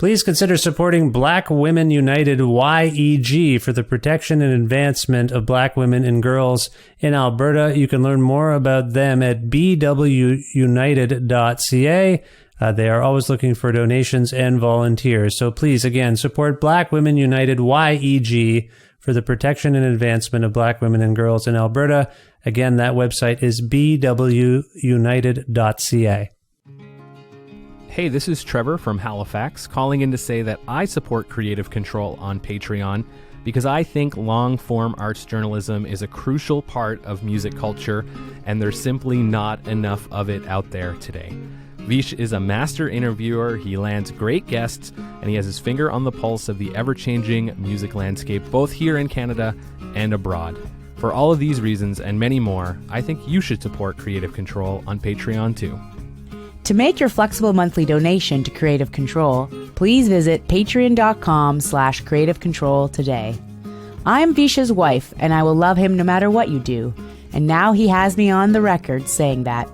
Please consider supporting Black Women United YEG for the protection and advancement of black women and girls in Alberta. You can learn more about them at bwunited.ca. They are always looking for donations and volunteers. So please, again, support Black Women United YEG for the protection and advancement of black women and girls in Alberta. Again, that website is bwunited.ca. Hey, this is Trevor from Halifax, calling in to say that I support Creative Control on Patreon because I think long-form arts journalism is a crucial part of music culture, and there's simply not enough of it out there today. Vish is a master interviewer, he lands great guests, and he has his finger on the pulse of the ever-changing music landscape, both here in Canada and abroad. For all of these reasons and many more, I think you should support Creative Control on Patreon too. To make your flexible monthly donation to Creative Control, please visit patreon.com/Creative Control today. I'm Vish's wife, and I will love him no matter what you do. And now he has me on the record saying that.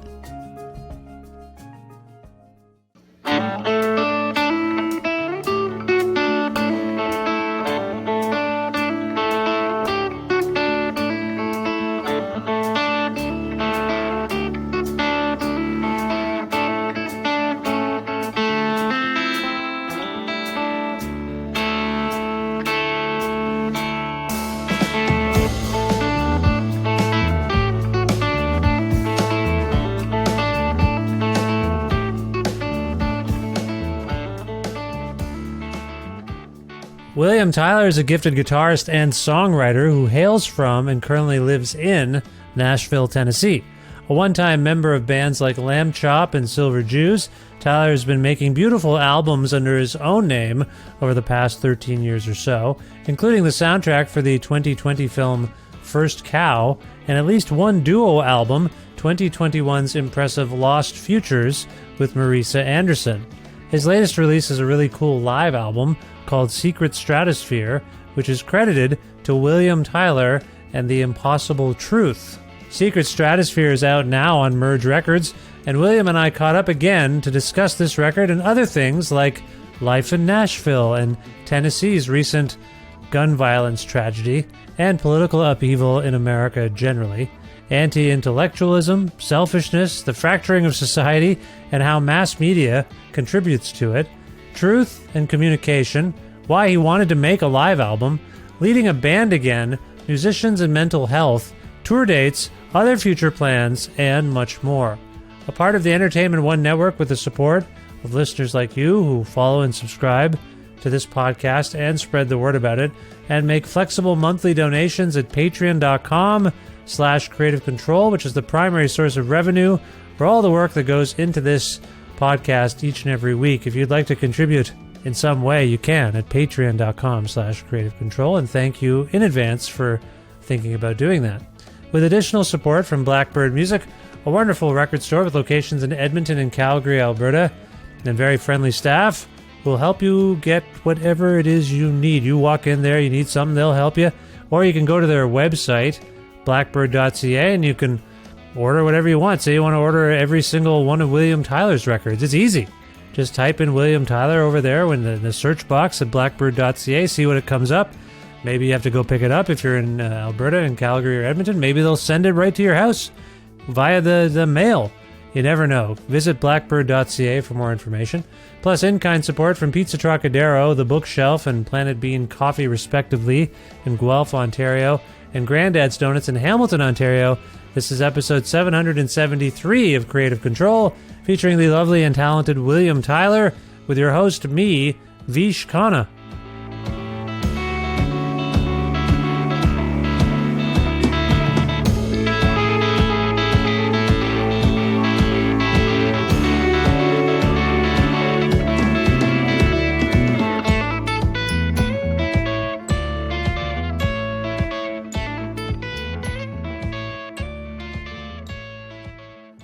William Tyler is a gifted guitarist and songwriter who hails from and currently lives in Nashville, Tennessee. A one-time member of bands like Lamb Chop and Silver Jews, Tyler has been making beautiful albums under his own name over the past 13 years or so, including the soundtrack for the 2020 film First Cow, and at least one duo album, 2021's impressive Lost Futures with Marisa Anderson. His latest release is a really cool live album called Secret Stratosphere, which is credited to William Tyler and the Impossible Truth. Secret Stratosphere is out now on Merge Records, and William and I caught up again to discuss this record and other things like life in Nashville and Tennessee's recent gun violence tragedy and political upheaval in America generally, anti-intellectualism, selfishness, the fracturing of society, and how mass media contributes to it, truth and communication, why he wanted to make a live album, leading a band again, musicians and mental health, tour dates, other future plans, and much more. A part of the Entertainment One Network with the support of listeners like you who follow and subscribe to this podcast and spread the word about it, and make flexible monthly donations at patreon.com/Creative Control, which is the primary source of revenue for all the work that goes into this podcast each and every week. If you'd like to contribute in some way, you can at patreon.com/Creative Control, and thank you in advance for thinking about doing that. With additional support from Blackbird Music, a wonderful record store with locations in Edmonton and Calgary, Alberta, and very friendly staff will help you get whatever it is you need. You walk in there, you need something, they'll help you. Or you can go to their website, blackbird.ca, and you can order whatever you want. Say you want to order every single one of William Tyler's records. It's easy. Just type in William Tyler over there in the search box at blackbird.ca, see what it comes up. Maybe you have to go pick it up if you're in Alberta, in Calgary or Edmonton. Maybe they'll send it right to your house via the mail. You never know. Visit blackbird.ca for more information. Plus in-kind support from Pizza Trocadero, The Bookshelf, and Planet Bean Coffee, respectively, in Guelph, Ontario, and Grandad's Donuts in Hamilton, Ontario. This is episode 773 of Creative Control, featuring the lovely and talented William Tyler, with your host, me, Vish Khanna.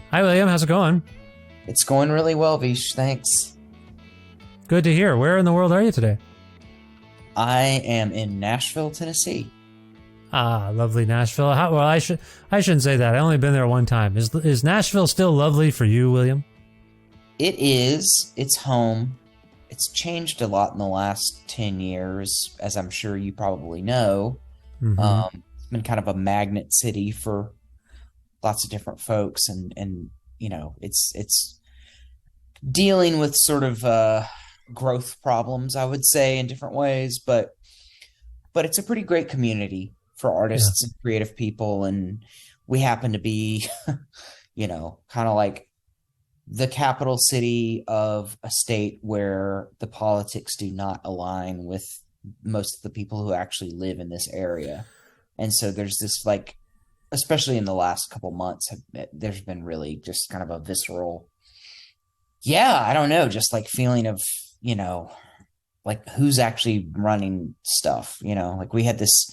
Hi, William. How's it going? It's going really well, Vish. Thanks. Good to hear. Where in the world are you today? I am in Nashville, Tennessee. Ah, lovely Nashville. Well, I shouldn't say that. I only been there one time. Is Nashville still lovely for you, William? It is. It's home. it's changed a lot in the last 10 years, as I'm sure you probably know. It's been kind of a magnet city for lots of different folks, and it's dealing with sort of growth problems, I would say, in different ways, but it's a pretty great community for artists and creative people, and we happen to be kind of like the capital city of a state where the politics do not align with most of the people who actually live in this area. And so there's this, like, especially in the last couple months, there's been really just kind of a visceral, I don't know, just like feeling of, like who's actually running stuff, like we had this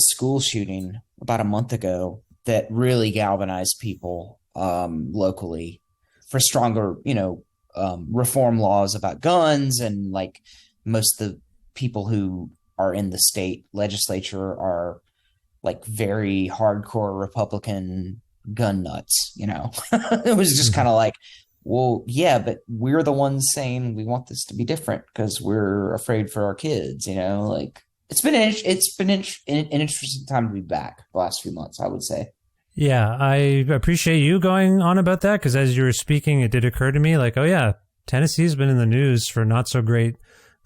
school shooting about a month ago that really galvanized people locally for stronger, reform laws about guns. And like most of the people who are in the state legislature are like very hardcore Republican gun nuts, It was just kind of like, well, yeah, but we're the ones saying we want this to be different because we're afraid for our kids, like it's been an interesting time to be back the last few months, I would say. Yeah, I appreciate you going on about that, because as you were speaking, it did occur to me, like, oh yeah, Tennessee's been in the news for not so great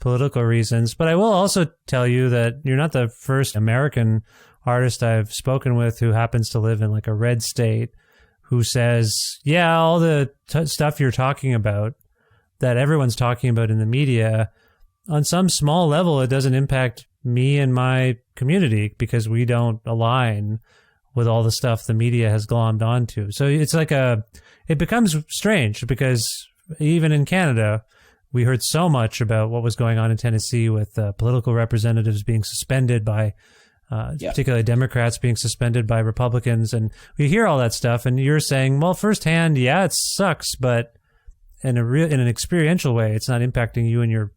political reasons. But I will also tell you that you're not the first American artist I've spoken with who happens to live in like a red state who says, yeah, all the stuff you're talking about that everyone's talking about in the media, on some small level, it doesn't impact me and my community because we don't align with all the stuff the media has glommed onto. So it's like it becomes strange because even in Canada, we heard so much about what was going on in Tennessee with political representatives being suspended by, particularly Democrats being suspended by Republicans. And we hear all that stuff, and you're saying, well, firsthand, yeah, it sucks, but in an experiential way, it's not impacting you and your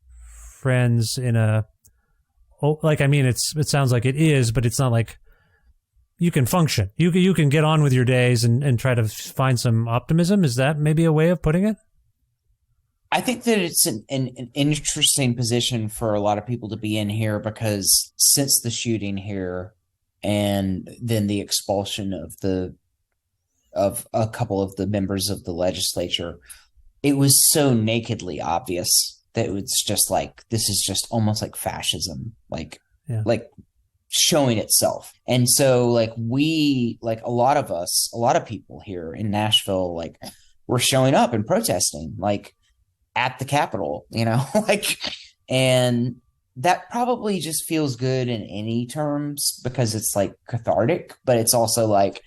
friends in a, it sounds like it is, but it's not like you can function. You can get on with your days and try to find some optimism. Is that maybe a way of putting it? I think that it's an interesting position for a lot of people to be in here, because since the shooting here and then the expulsion of a couple of the members of the legislature, it was so nakedly obvious that it was just like, this is just almost like fascism, like showing itself. And so like a lot of people here in Nashville, like, were showing up and protesting, like, at the Capitol, and that probably just feels good in any terms because it's like cathartic, but it's also like,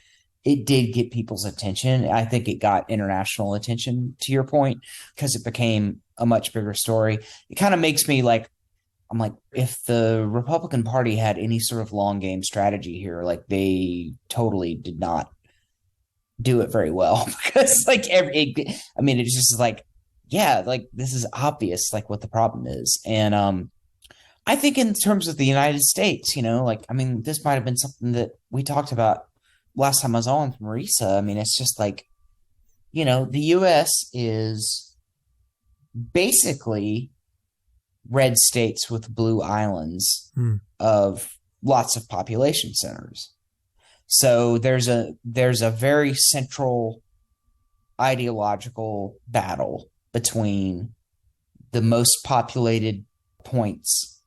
it did get people's attention. I think it got international attention, to your point, because it became a much bigger story. It kind of makes me like, I'm like, if the Republican Party had any sort of long game strategy here, like, they totally did not do it very well because like it's just like, yeah, like, this is obvious, like, what the problem is. And I think in terms of the United States, this might have been something that we talked about last time I was on with Marisa. It's just like, the U.S. is basically red states with blue islands of lots of population centers. So there's a very central ideological battle between the most populated points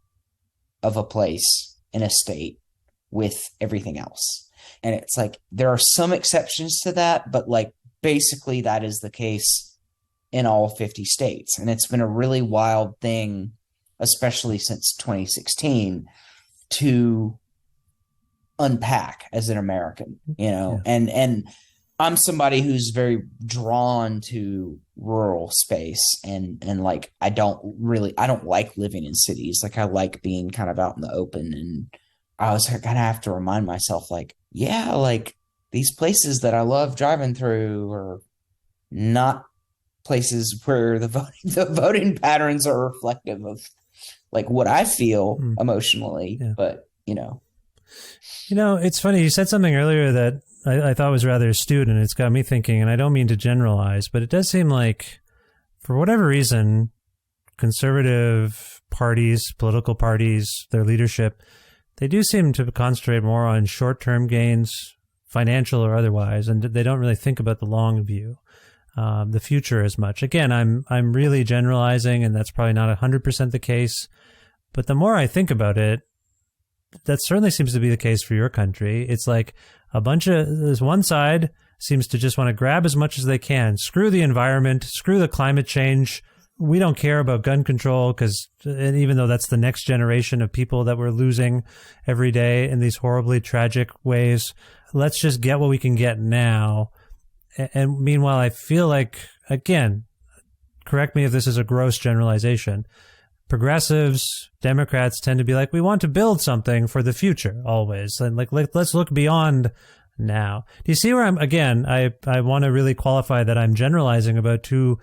of a place in a state with everything else. And it's like, there are some exceptions to that, but like, basically that is the case in all 50 states. And it's been a really wild thing, especially since 2016, to unpack as an American, and I'm somebody who's very drawn to rural space, and like, I don't like living in cities. Like, I like being kind of out in the open, and I was kind of have to remind myself, like, yeah, like, these places that I love driving through are not places where the voting patterns are reflective of like what I feel emotionally, but it's funny. You said something earlier that I thought was rather astute, and it's got me thinking, and I don't mean to generalize, but it does seem like, for whatever reason, conservative parties, political parties, their leadership, they do seem to concentrate more on short-term gains, financial or otherwise, and they don't really think about the long view, the future as much. Again, I'm really generalizing, and that's probably not 100% the case. But the more I think about it, that certainly seems to be the case for your country. It's like there's one side seems to just want to grab as much as they can. Screw the environment, screw the climate change. We don't care about gun control and even though that's the next generation of people that we're losing every day in these horribly tragic ways, let's just get what we can get now. And meanwhile, I feel like, again, correct me if this is a gross generalization, progressives, Democrats tend to be like, we want to build something for the future always. And like, let's look beyond now. Do you see where I want to really qualify that I'm generalizing about two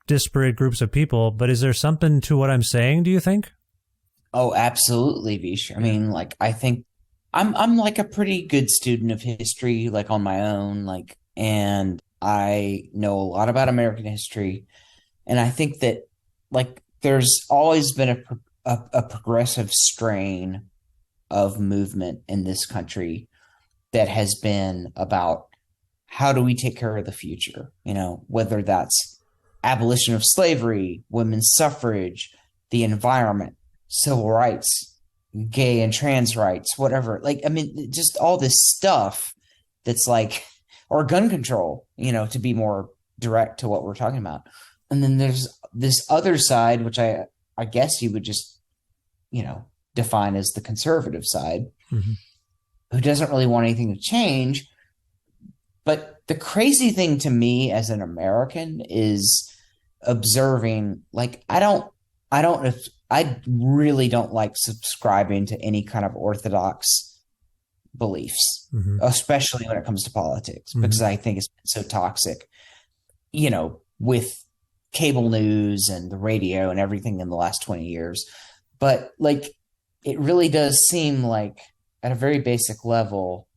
disparate groups of people, but is there something to what I'm saying, do you think? Oh, absolutely, Vish. I mean, like, I think I'm like a pretty good student of history, like on my own, like, and I know a lot about American history. And I think that, like, there's always been a progressive strain of movement in this country that has been about how do we take care of the future, whether that's abolition of slavery, women's suffrage, the environment, civil rights, gay and trans rights, whatever. Like, I mean, just all this stuff that's like, or gun control, to be more direct to what we're talking about. And then there's this other side, which I guess you would just, define as the conservative side, who doesn't really want anything to change. But the crazy thing to me as an American is observing, like, I really don't like subscribing to any kind of orthodox beliefs, especially when it comes to politics, because I think it's been so toxic, with cable news and the radio and everything in the last 20 years. But like, it really does seem like at a very basic level,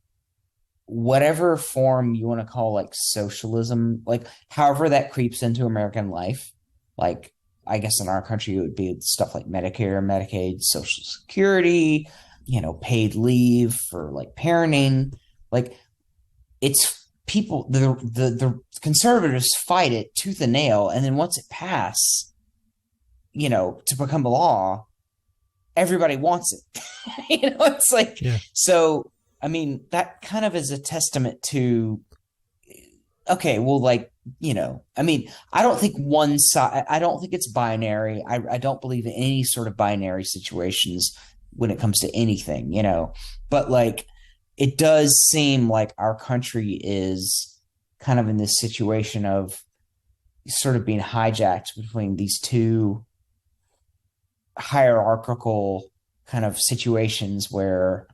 whatever form you want to call like socialism, like however that creeps into American life, like I guess in our country it would be stuff like Medicare, Medicaid, Social Security, paid leave for like parenting. Like, it's people, the conservatives fight it tooth and nail, and then once it passes, to become a law, everybody wants it. It's like, So I mean, that kind of is a testament to, okay, well, like, I mean, I don't think one side, I don't think it's binary. I don't believe in any sort of binary situations when it comes to anything, but like, it does seem like our country is kind of in this situation of sort of being hijacked between these two hierarchical kind of situations where,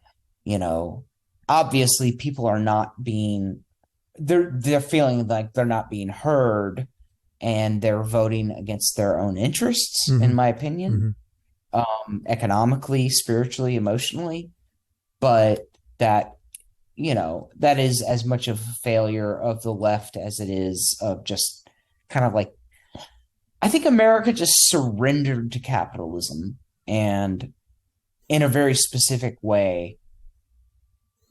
obviously people are not being, they're feeling like they're not being heard, and they're voting against their own interests, in my opinion, economically, spiritually, emotionally. But that, that is as much of a failure of the left as it is of just kind of like, I think America just surrendered to capitalism, and in a very specific way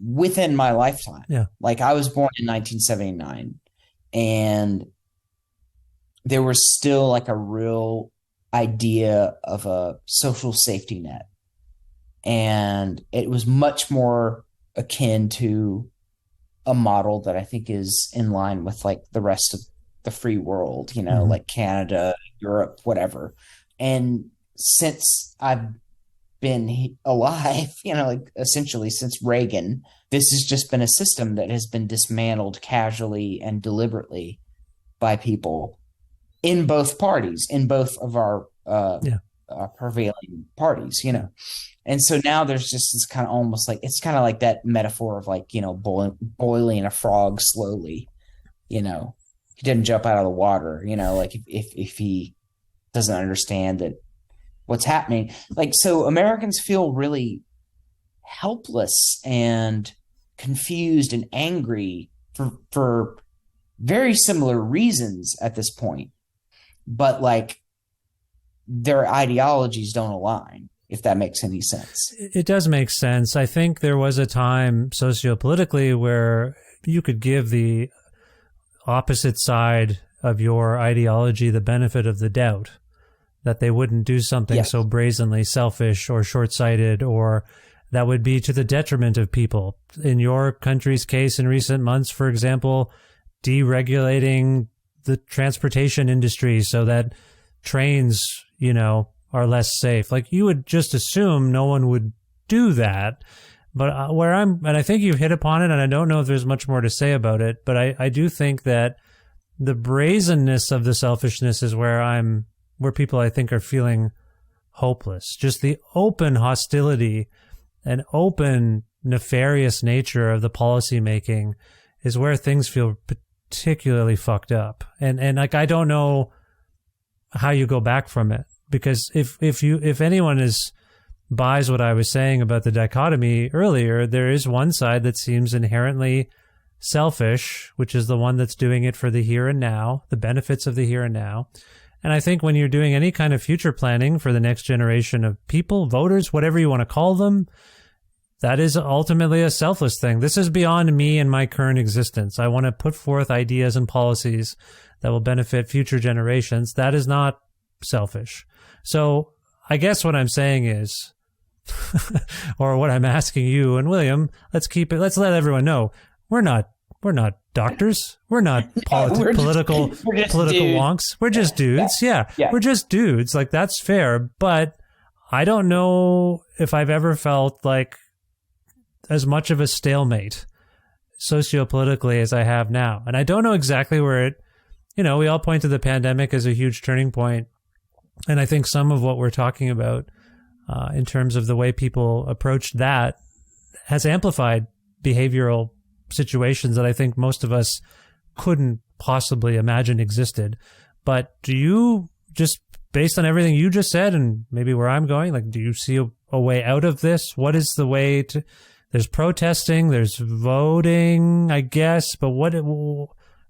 within my lifetime. Yeah. Like, I was born in 1979, and there was still like a real idea of a social safety net. And it was much more akin to a model that I think is in line with like the rest of the free world, like Canada, Europe, whatever. And since I've been alive, like essentially since Reagan, this has just been a system that has been dismantled casually and deliberately by people in both parties, in both of our prevailing parties, And so now there's just this kind of almost like, it's kind of like that metaphor of like, boiling a frog slowly, he didn't jump out of the water, like if he doesn't understand that what's happening. Like, so Americans feel really helpless and confused and angry for very similar reasons at this point. But like, their ideologies don't align, if that makes any sense. It does make sense. I think there was a time sociopolitically where you could give the opposite side of your ideology the benefit of the doubt, that they wouldn't do something so brazenly selfish or short-sighted, or that would be to the detriment of people. In your country's case in recent months, for example, deregulating the transportation industry so that trains, are less safe. Like, you would just assume no one would do that. But and I think you've hit upon it, and I don't know if there's much more to say about it, but I do think that the brazenness of the selfishness is where people I think are feeling hopeless. Just the open hostility and open nefarious nature of the policy making is where things feel particularly fucked up. And like, I don't know how you go back from it, because if anyone buys what I was saying about the dichotomy earlier, there is one side that seems inherently selfish, which is the one that's doing it for the here and now, the benefits of the here and now. And I think when you're doing any kind of future planning for the next generation of people, voters, whatever you want to call them, that is ultimately a selfless thing. This is beyond me and my current existence. I want to put forth ideas and policies that will benefit future generations. That is not selfish. So I guess what I'm saying is, or what I'm asking you and William, let's let everyone know, we're not doctors. We're not political wonks. We're just dudes. Yeah. We're just dudes. Like, that's fair. But I don't know if I've ever felt like as much of a stalemate sociopolitically as I have now. And I don't know exactly where we all point to the pandemic as a huge turning point. And I think some of what we're talking about in terms of the way people approach that has amplified behavioral situations that I think most of us couldn't possibly imagine existed. But do you, just based on everything you just said and maybe where I'm going, like, do you see a way out of this? What is the way to... There's protesting, there's voting, I guess, but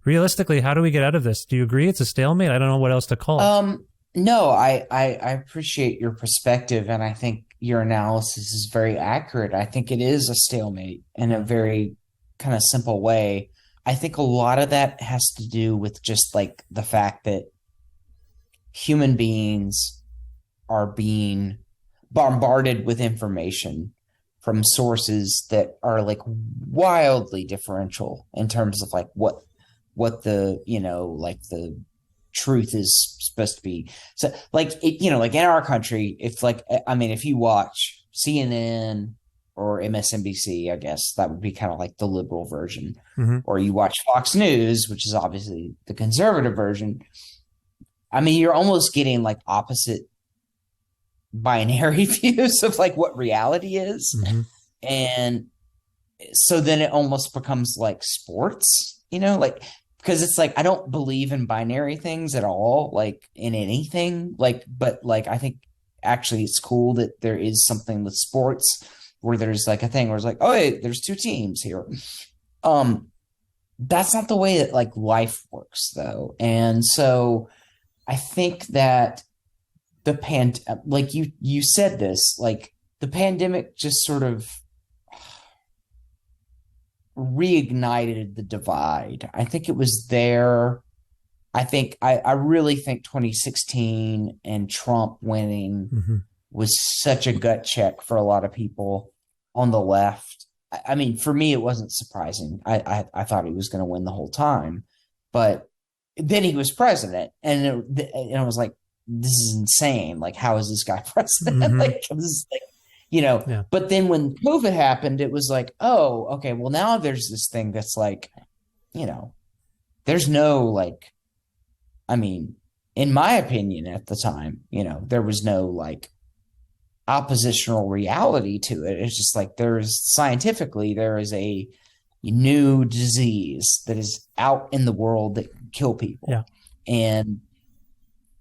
realistically, how do we get out of this? Do you agree it's a stalemate? I don't know what else to call it. No, I appreciate your perspective, and I think your analysis is very accurate. I think it is a stalemate in a very kind of simple way. I think a lot of that has to do with just like the fact that human beings are being bombarded with information from sources that are like wildly differential in terms of like what the, like the truth is supposed to be. So like, like in our country, if you watch CNN or MSNBC, I guess that would be kind of like the liberal version, or you watch Fox News, which is obviously the conservative version. I mean, you're almost getting like opposite binary views of like what reality is. And so then it almost becomes like sports, because it's like, I don't believe in binary things at all, like in anything, but I think actually it's cool that there is something with sports where there's like a thing where it's like, oh, hey, there's two teams here. That's not the way that like life works though. And so I think that like you said this, like the pandemic just sort of reignited the divide. I think it was there. I really think 2016 and Trump winning was such a gut check for a lot of people on the left. I mean, for me, it wasn't surprising. I thought he was going to win the whole time, but then he was president, and I was like, this is insane. Like, how is this guy president? Like, this is like, But then when COVID happened, it was like, oh, okay, well, now there's this thing that's like, there's no like, I mean, in my opinion at the time, there was no like oppositional reality to it. It's just like there is a new disease that is out in the world that can kill people. Yeah. And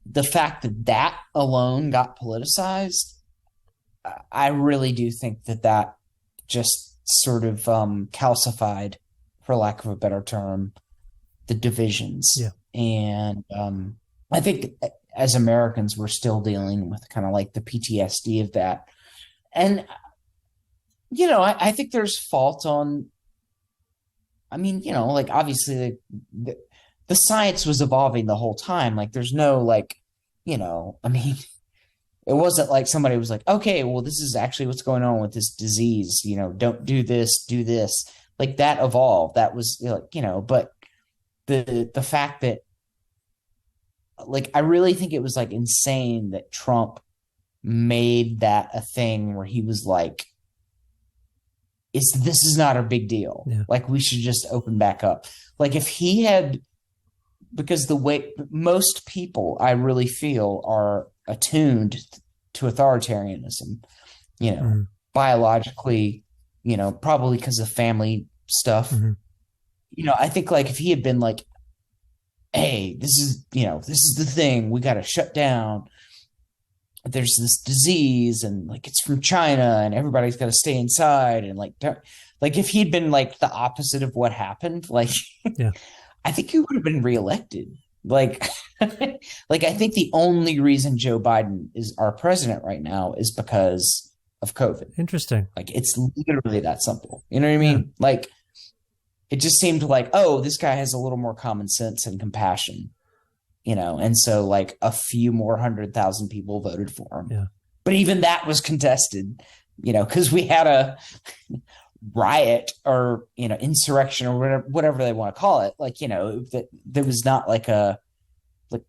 the fact that alone got politicized, I really do think that just sort of calcified, for lack of a better term, the divisions. Yeah. And I think as Americans, we're still dealing with kind of like the PTSD of that. And, I think there's fault on, I mean, like obviously the science was evolving the whole time. Like there's no like, I mean, it wasn't like somebody was like, okay, well, this is actually what's going on with this disease. Don't do this, do this. Like that evolved. That was like, but the fact that like, I really think it was like insane that Trump made that a thing where he was like, this is not a big deal. Yeah. Like we should just open back up. Like if he had, because the way most people I really feel are attuned to authoritarianism, biologically, probably because of family stuff. I think like if he had been like, hey, this is the thing, we got to shut down. There's this disease and like it's from China and everybody's got to stay inside and like if he'd been like the opposite of what happened, like yeah. I think he would have been reelected. Like like I think the only reason Joe Biden is our president right now is because of COVID. Interesting. Like it's literally that simple. You know what I mean? Yeah. Like it just seemed like, oh, this guy has a little more common sense and compassion. And so like a few more 100,000 people voted for him. Yeah. But even that was contested, because we had a riot or, insurrection or whatever they want to call it. Like, that there was not like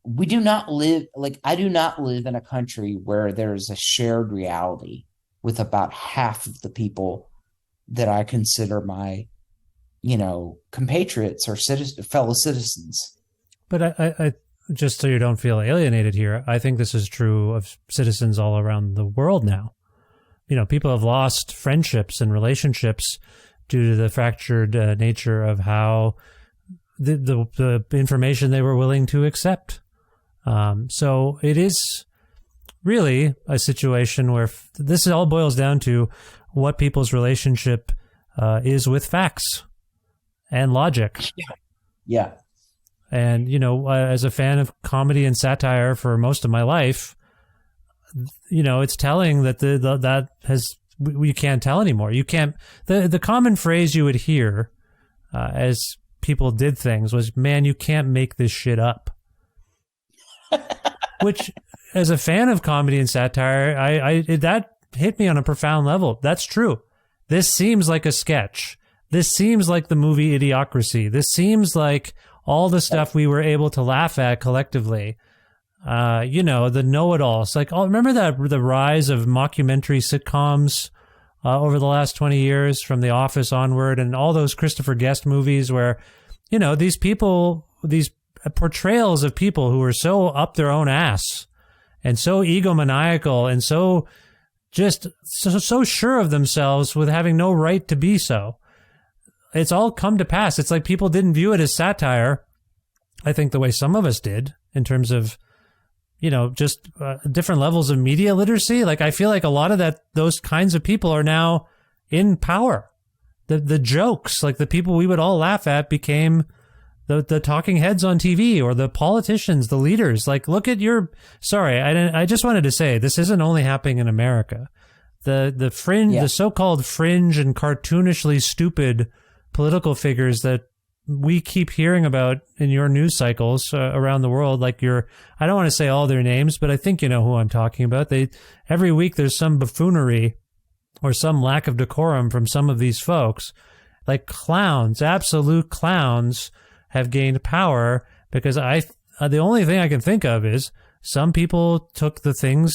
we do not live, like I do not live in a country where there's a shared reality with about half of the people that I consider my, compatriots or fellow citizens. But I just so you don't feel alienated here, I think this is true of citizens all around the world now. People have lost friendships and relationships due to the fractured nature of how the information they were willing to accept. So it is really a situation where this all boils down to what people's relationship is with facts and logic. Yeah. And, as a fan of comedy and satire for most of my life, it's telling that that we can't tell anymore. You can't, the common phrase you would hear as people did things was, man, you can't make this shit up. Which, as a fan of comedy and satire, that hit me on a profound level. That's true. This seems like a sketch. This seems like the movie Idiocracy. This seems like all the stuff we were able to laugh at collectively. The know-it-alls. Like, remember the rise of mockumentary sitcoms over the last 20 years, from The Office onward, and all those Christopher Guest movies where, these people, these portrayals of people who are so up their own ass and so egomaniacal and so sure of themselves with having no right to be so. It's all come to pass. It's like people didn't view it as satire, I think, the way some of us did, in terms of, just different levels of media literacy. Like, I feel like a lot of those kinds of people are now in power. The jokes, like the people we would all laugh at, became the talking heads on TV, or the politicians, the leaders. Like, look at I just wanted to say, this isn't only happening in America. The fringe, the so-called fringe and cartoonishly stupid political figures that we keep hearing about in your news cycles around the world, like I don't want to say all their names, but I think you know who I'm talking about. Every week there's some buffoonery or some lack of decorum from some of these folks. Like clowns, absolute clowns, have gained power because the only thing I can think of is some people took the things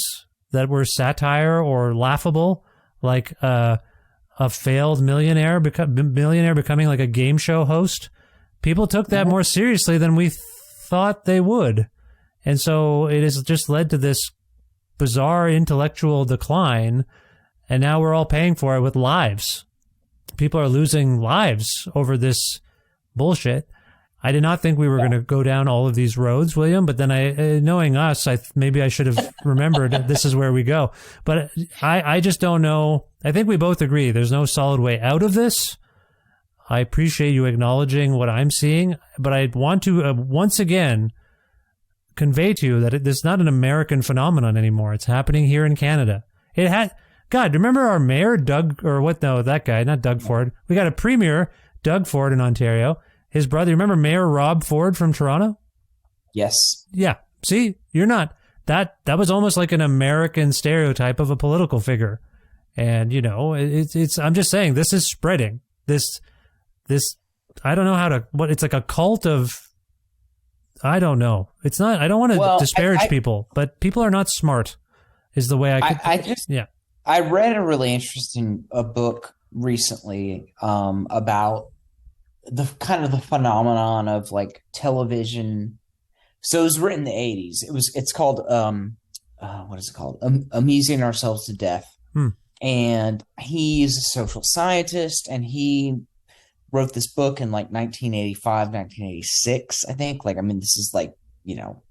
that were satire or laughable, like a failed millionaire becoming like a game show host. People took that more seriously than we thought they would. And so it has just led to this bizarre intellectual decline. And now we're all paying for it with lives. People are losing lives over this bullshit. I did not think we were going to go down all of these roads, William, but then knowing us, maybe I should have remembered this is where we go. But I just don't know. I think we both agree there's no solid way out of this. I appreciate you acknowledging what I'm seeing, but I want to once again convey to you that this is not an American phenomenon anymore. It's happening here in Canada. It had, God, remember our mayor, Doug, or what? No, that guy, not Doug Ford. We got a premier, Doug Ford in Ontario. His brother, remember Mayor Rob Ford from Toronto? Yes. Yeah. See, you're not. That was almost like an American stereotype of a political figure. And, you know, it's I'm just saying, this is spreading. This, I don't know how to, it's like a cult of, I don't know. It's not, I don't want to disparage people, but people are not smart is the way I read a really interesting book recently about the kind of the phenomenon of like television. So it was written in the 80s. It's called, what is it called? Amusing Ourselves to Death. And he's a social scientist, and he wrote this book in like 1985, 1986, I think. Like, I mean, this is like, you know,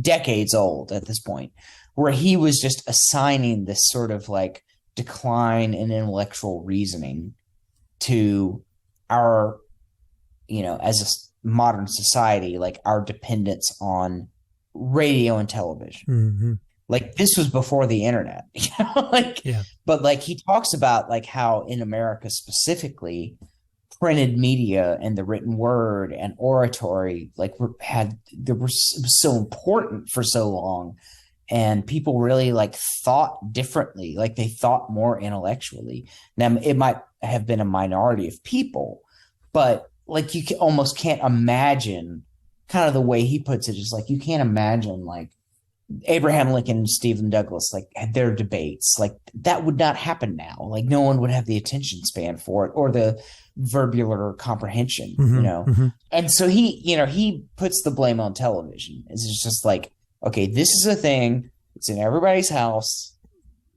decades old at this point, where he was just assigning this sort of like decline in intellectual reasoning to our, you know, as a modern society, like our dependence on radio and television. Mm-hmm. Like, this was before the internet, you know, like, yeah. But like he talks about like how in America specifically, printed media and the written word and oratory it was so important for so long, and people really like thought differently, like they thought more intellectually. Now it might have been a minority of people, but like you almost can't imagine, kind of the way he puts it is like you can't imagine like Abraham Lincoln and Stephen Douglas like had their debates. Like that would not happen now. Like no one would have the attention span for it or the verbular comprehension, you know? And so he puts the blame on television. It's just like, okay, this is a thing. It's in everybody's house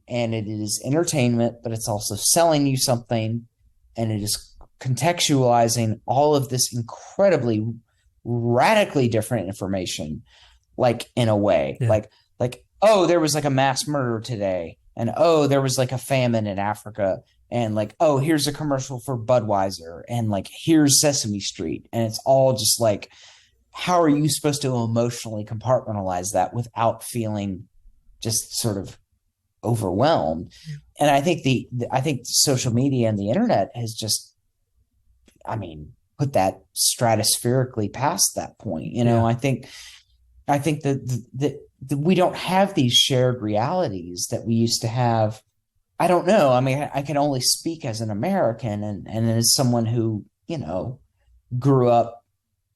and it is entertainment, but it's also selling you something, and it is contextualizing all of this incredibly radically different information, like in a way, like, oh, there was like a mass murder today, and oh, there was like a famine in Africa, and like, oh, here's a commercial for Budweiser, and like, here's Sesame Street, and it's all just like, how are you supposed to emotionally compartmentalize that without feeling just sort of overwhelmed? And I think I think social media and the internet has just, I mean, put that stratospherically past that point. You know, I think that we don't have these shared realities that we used to have. I don't know. I mean, I can only speak as an American and as someone who, you know, grew up.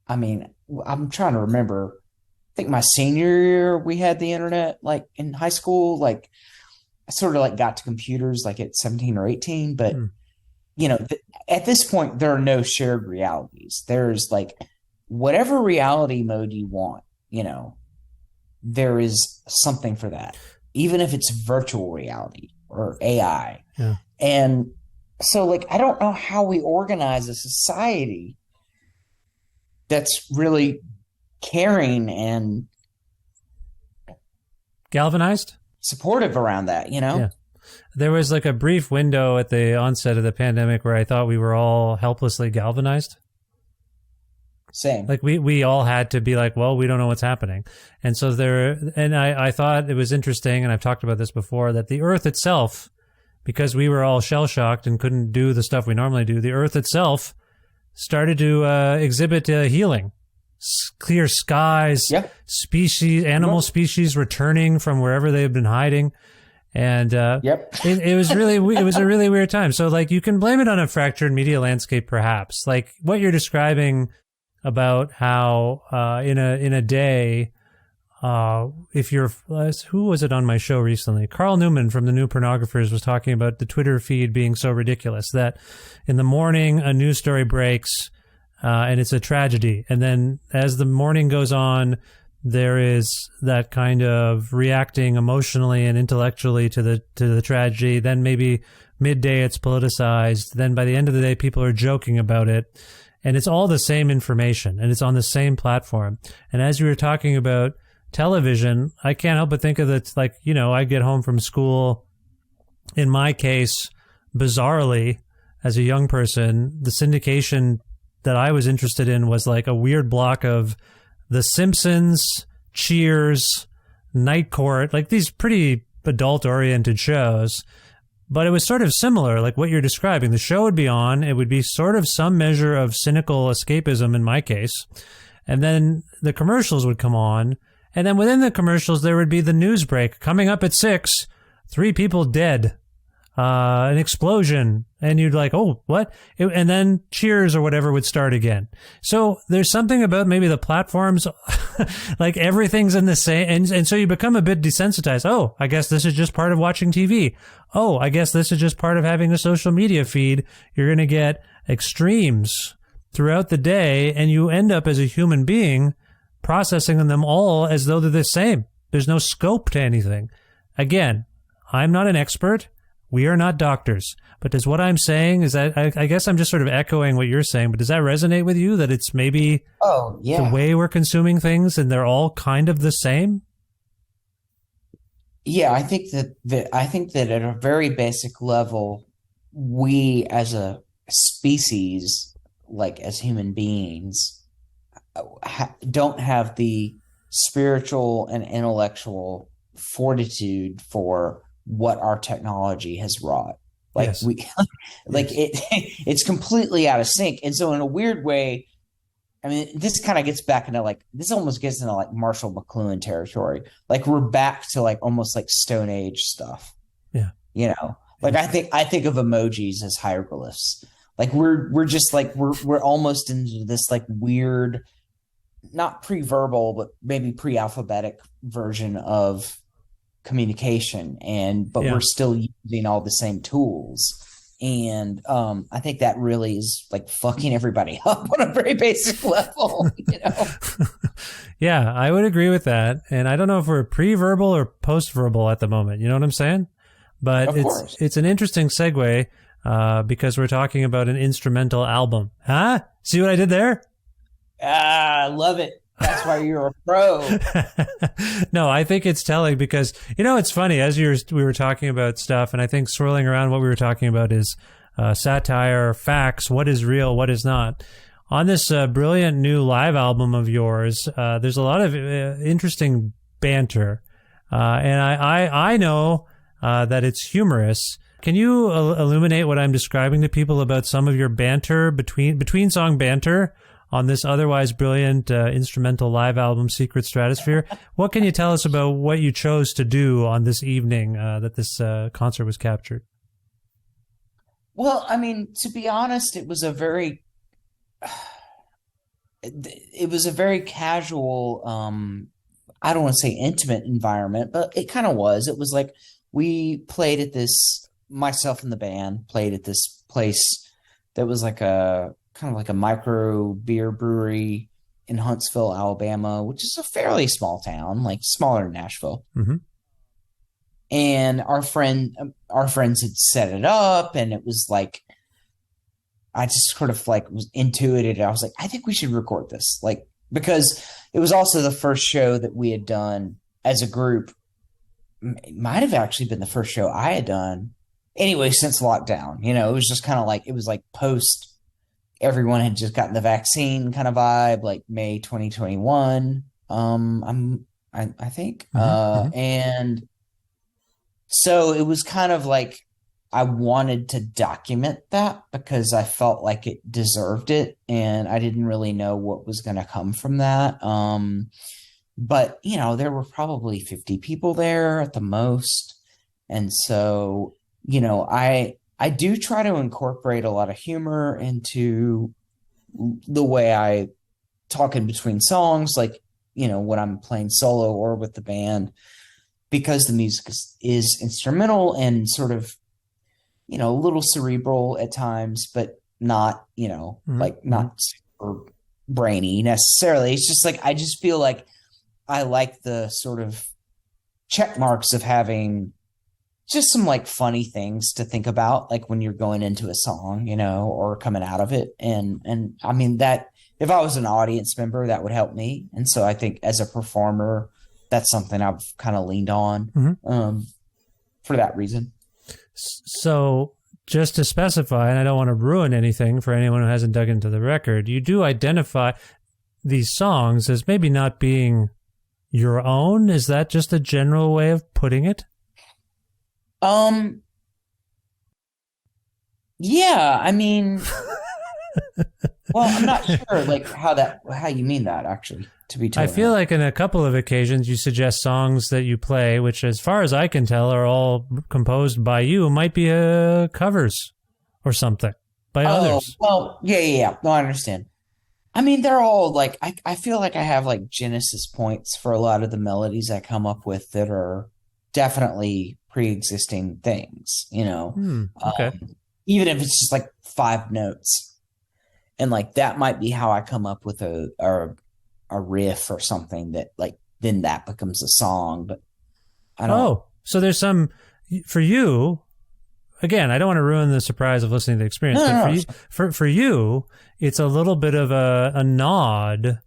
I mean, I'm trying to remember. I think my senior year we had the internet, like in high school. Like I sort of like got to computers like at 17 or 18, but you know, at this point there are no shared realities. There's like whatever reality mode you want, you know, there is something for that, even if it's virtual reality or AI. Yeah. And so like, I don't know how we organize a society that's really caring and galvanized, supportive around that, you know? Yeah. There was like a brief window at the onset of the pandemic where I thought we were all helplessly galvanized. Same. Like we all had to be like, well, we don't know what's happening. And so I thought it was interesting, and I've talked about this before, that the earth itself, because we were all shell shocked and couldn't do the stuff we normally do, the earth itself started to exhibit healing. Clear skies, animal species returning from wherever they've been hiding. And it was a really weird time. So like you can blame it on a fractured media landscape, perhaps. Like what you're describing about how in a day, if you're, who was it on my show recently? Carl Newman from the New Pornographers was talking about the Twitter feed being so ridiculous that in the morning a news story breaks and it's a tragedy, and then as the morning goes on, there is that kind of reacting emotionally and intellectually to the tragedy. Then maybe midday it's politicized. Then by the end of the day, people are joking about it. And it's all the same information, and it's on the same platform. And as you were talking about television, I can't help but think of it like, you know, I get home from school. In my case, bizarrely, as a young person, the syndication that I was interested in was like a weird block of The Simpsons, Cheers, Night Court, like these pretty adult-oriented shows. But it was sort of similar, like what you're describing. The show would be on. It would be sort of some measure of cynical escapism in my case. And then the commercials would come on. And then within the commercials, there would be the news break. Coming up at 6, 3 people dead. An explosion. And you'd like, oh, what? And then Cheers or whatever would start again. So there's something about maybe the platforms, like everything's in the same. And so you become a bit desensitized. Oh, I guess this is just part of watching TV. Oh, I guess this is just part of having a social media feed. You're going to get extremes throughout the day, and you end up as a human being processing them all as though they're the same. There's no scope to anything. Again, I'm not an expert. We are not doctors. But does what I'm saying is that I guess I'm just sort of echoing what you're saying, but does that resonate with you, that it's maybe the way we're consuming things and they're all kind of the same? Yeah, I think that at a very basic level, we as a species, like as human beings, don't have the spiritual and intellectual fortitude for what our technology has wrought. Like yes. It's completely out of sync. And so in a weird way, I mean, this kind of gets back into this almost gets into like Marshall McLuhan territory. Like we're back to like almost like Stone Age stuff. Yeah. You know, like I think of emojis as hieroglyphs. Like we're just like, we're almost into this like weird, not pre-verbal, but maybe pre-alphabetic version of communication, but we're still using all the same tools. And I think that really is like fucking everybody up on a very basic level, you know? Yeah, I would agree with that. And I don't know if we're pre-verbal or post-verbal at the moment. You know what I'm saying? But it's an interesting segue because we're talking about an instrumental album. Huh? See what I did there? I love it. That's why you're a pro. No, I think it's telling because, you know, it's funny as we were talking about stuff, and I think swirling around what we were talking about is satire, facts, what is real, what is not. On this brilliant new live album of yours, there's a lot of interesting banter, and I know that it's humorous. Can you illuminate what I'm describing to people about some of your banter between song banter on this otherwise brilliant instrumental live album, Secret Stratosphere? What can you tell us about what you chose to do on this evening that this concert was captured? Well, I mean, to be honest, it was a very casual, I don't want to say intimate environment, but it kind of was. It was like we played at this, myself and the band played at this place that was like a kind of like a micro beer brewery in Huntsville, Alabama, which is a fairly small town, like smaller than Nashville. Mm-hmm. And our friends had set it up, and it was like, I just sort of like was intuited. I was like, I think we should record this, like, because it was also the first show that we had done as a group. It might have actually been the first show I had done anyway since lockdown. You know, it was just kind of like, it was like post everyone had just gotten the vaccine kind of vibe, like May 2021. I think. And so it was kind of like I wanted to document that because I felt like it deserved it, and I didn't really know what was going to come from that. But you know, there were probably 50 people there at the most. And so, you know, I do try to incorporate a lot of humor into the way I talk in between songs, like, you know, when I'm playing solo or with the band, because the music is instrumental and sort of, you know, a little cerebral at times, but not, you know, like not super brainy necessarily. It's just like, I just feel like I like the sort of check marks of having just some like funny things to think about, like when you're going into a song, you know, or coming out of it. And I mean, that if I was an audience member, that would help me. And so I think as a performer, that's something I've kind of leaned on for that reason. So just to specify, and I don't want to ruin anything for anyone who hasn't dug into the record, you do identify these songs as maybe not being your own. Is that just a general way of putting it? Yeah, I mean, well, I'm not sure like how you mean that actually, to be I totally feel honest. like in a couple of occasions you suggest songs that you play, which as far as I can tell are all composed by you, might be covers or something by others. Well, yeah. No, I understand. I mean, they're all like I feel like I have like genesis points for a lot of the melodies I come up with that are definitely pre-existing things, you know. Okay. Even if it's just like 5 notes. And like that might be how I come up with a riff or something that like then that becomes a song, but I don't Oh, so there's some for you. Again, I don't want to ruin the surprise of listening to the experience, No, but no, for no, you, for you, it's a little bit of a nod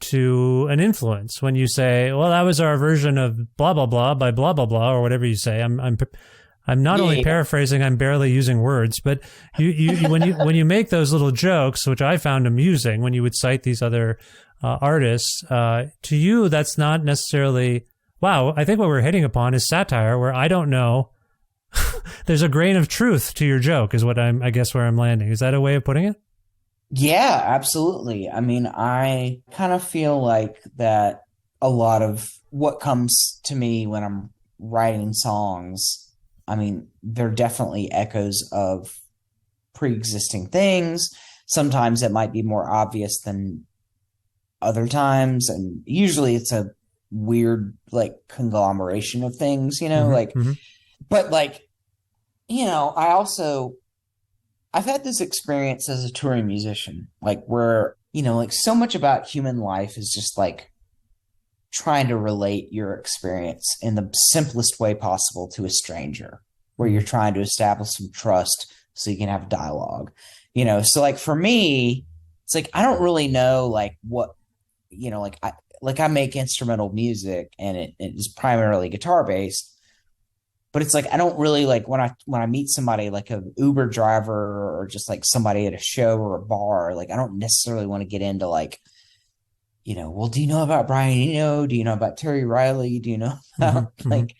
to an influence when you say, "Well, that was our version of blah blah blah by blah blah blah," or whatever you say. I'm not only Yeah. paraphrasing; I'm barely using words. But you when you make those little jokes, which I found amusing, when you would cite these other artists, to you, that's not necessarily. Wow, I think what we're hitting upon is satire, where I don't know. There's a grain of truth to your joke, is what I guess where I'm landing. Is that a way of putting it? Yeah, absolutely. I mean, I kind of feel like that a lot of what comes to me when I'm writing songs, I mean, they're definitely echoes of pre-existing things. Sometimes it might be more obvious than other times, and usually it's a weird like conglomeration of things, you know, like but like, you know, I've had this experience as a touring musician, like where, you know, like so much about human life is just like trying to relate your experience in the simplest way possible to a stranger, where you're trying to establish some trust so you can have dialogue, you know? So like for me, it's like, I don't really know like what, you know, like I make instrumental music and it is primarily guitar based. But it's like I don't really like when I meet somebody like a Uber driver or just like somebody at a show or a bar, like I don't necessarily want to get into like, you know, well, do you know about Brian Eno? Do you know about Terry Riley? Do you know about like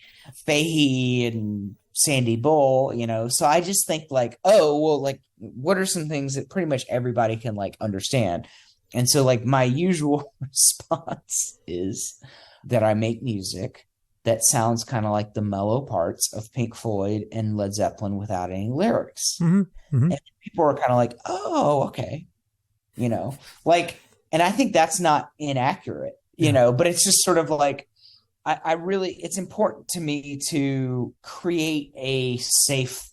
Fahey and Sandy Bull? You know, so I just think like, oh, well, like what are some things that pretty much everybody can like understand? And so like my usual response is that I make music that sounds kind of like the mellow parts of Pink Floyd and Led Zeppelin without any lyrics. And people are kind of like, oh, okay. You know, like, and I think that's not inaccurate, you know, but it's just sort of like, I really, it's important to me to create a safe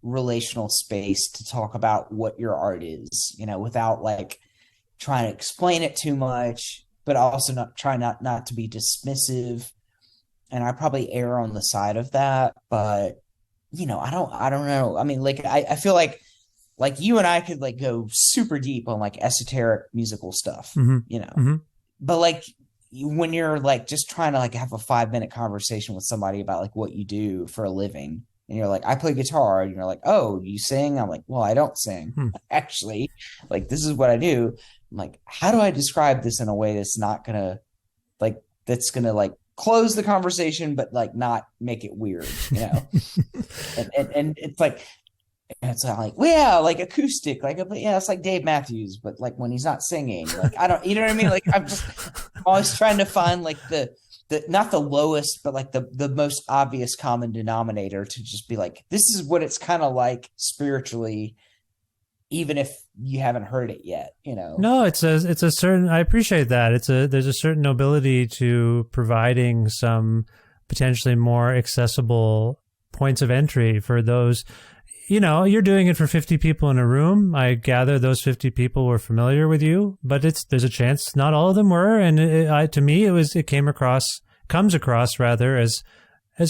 relational space to talk about what your art is, you know, without like trying to explain it too much, but also not to be dismissive. And I probably err on the side of that, but you know, I don't know. I mean, like, I feel like you and I could like go super deep on like esoteric musical stuff, you know, but like when you're like just trying to like have a 5-minute conversation with somebody about like what you do for a living, and you're like, I play guitar, and you're like, oh, you sing? I'm like, well, I don't sing actually. Like, this is what I do. I'm like, how do I describe this in a way that's not gonna like close the conversation, but like not make it weird, you know? and it's like, well, yeah, like acoustic, like, yeah, it's like Dave Matthews, but like when he's not singing, like, I don't, you know what I mean? Like, I'm just always trying to find like the not the lowest, but like the most obvious common denominator to just be like, this is what it's kind of like spiritually, even if you haven't heard it yet, you know? No, it's a certain, I appreciate that. There's a certain nobility to providing some potentially more accessible points of entry for those, you know, you're doing it for 50 people in a room. I gather those 50 people were familiar with you, but there's a chance not all of them were. And to me, it comes across rather as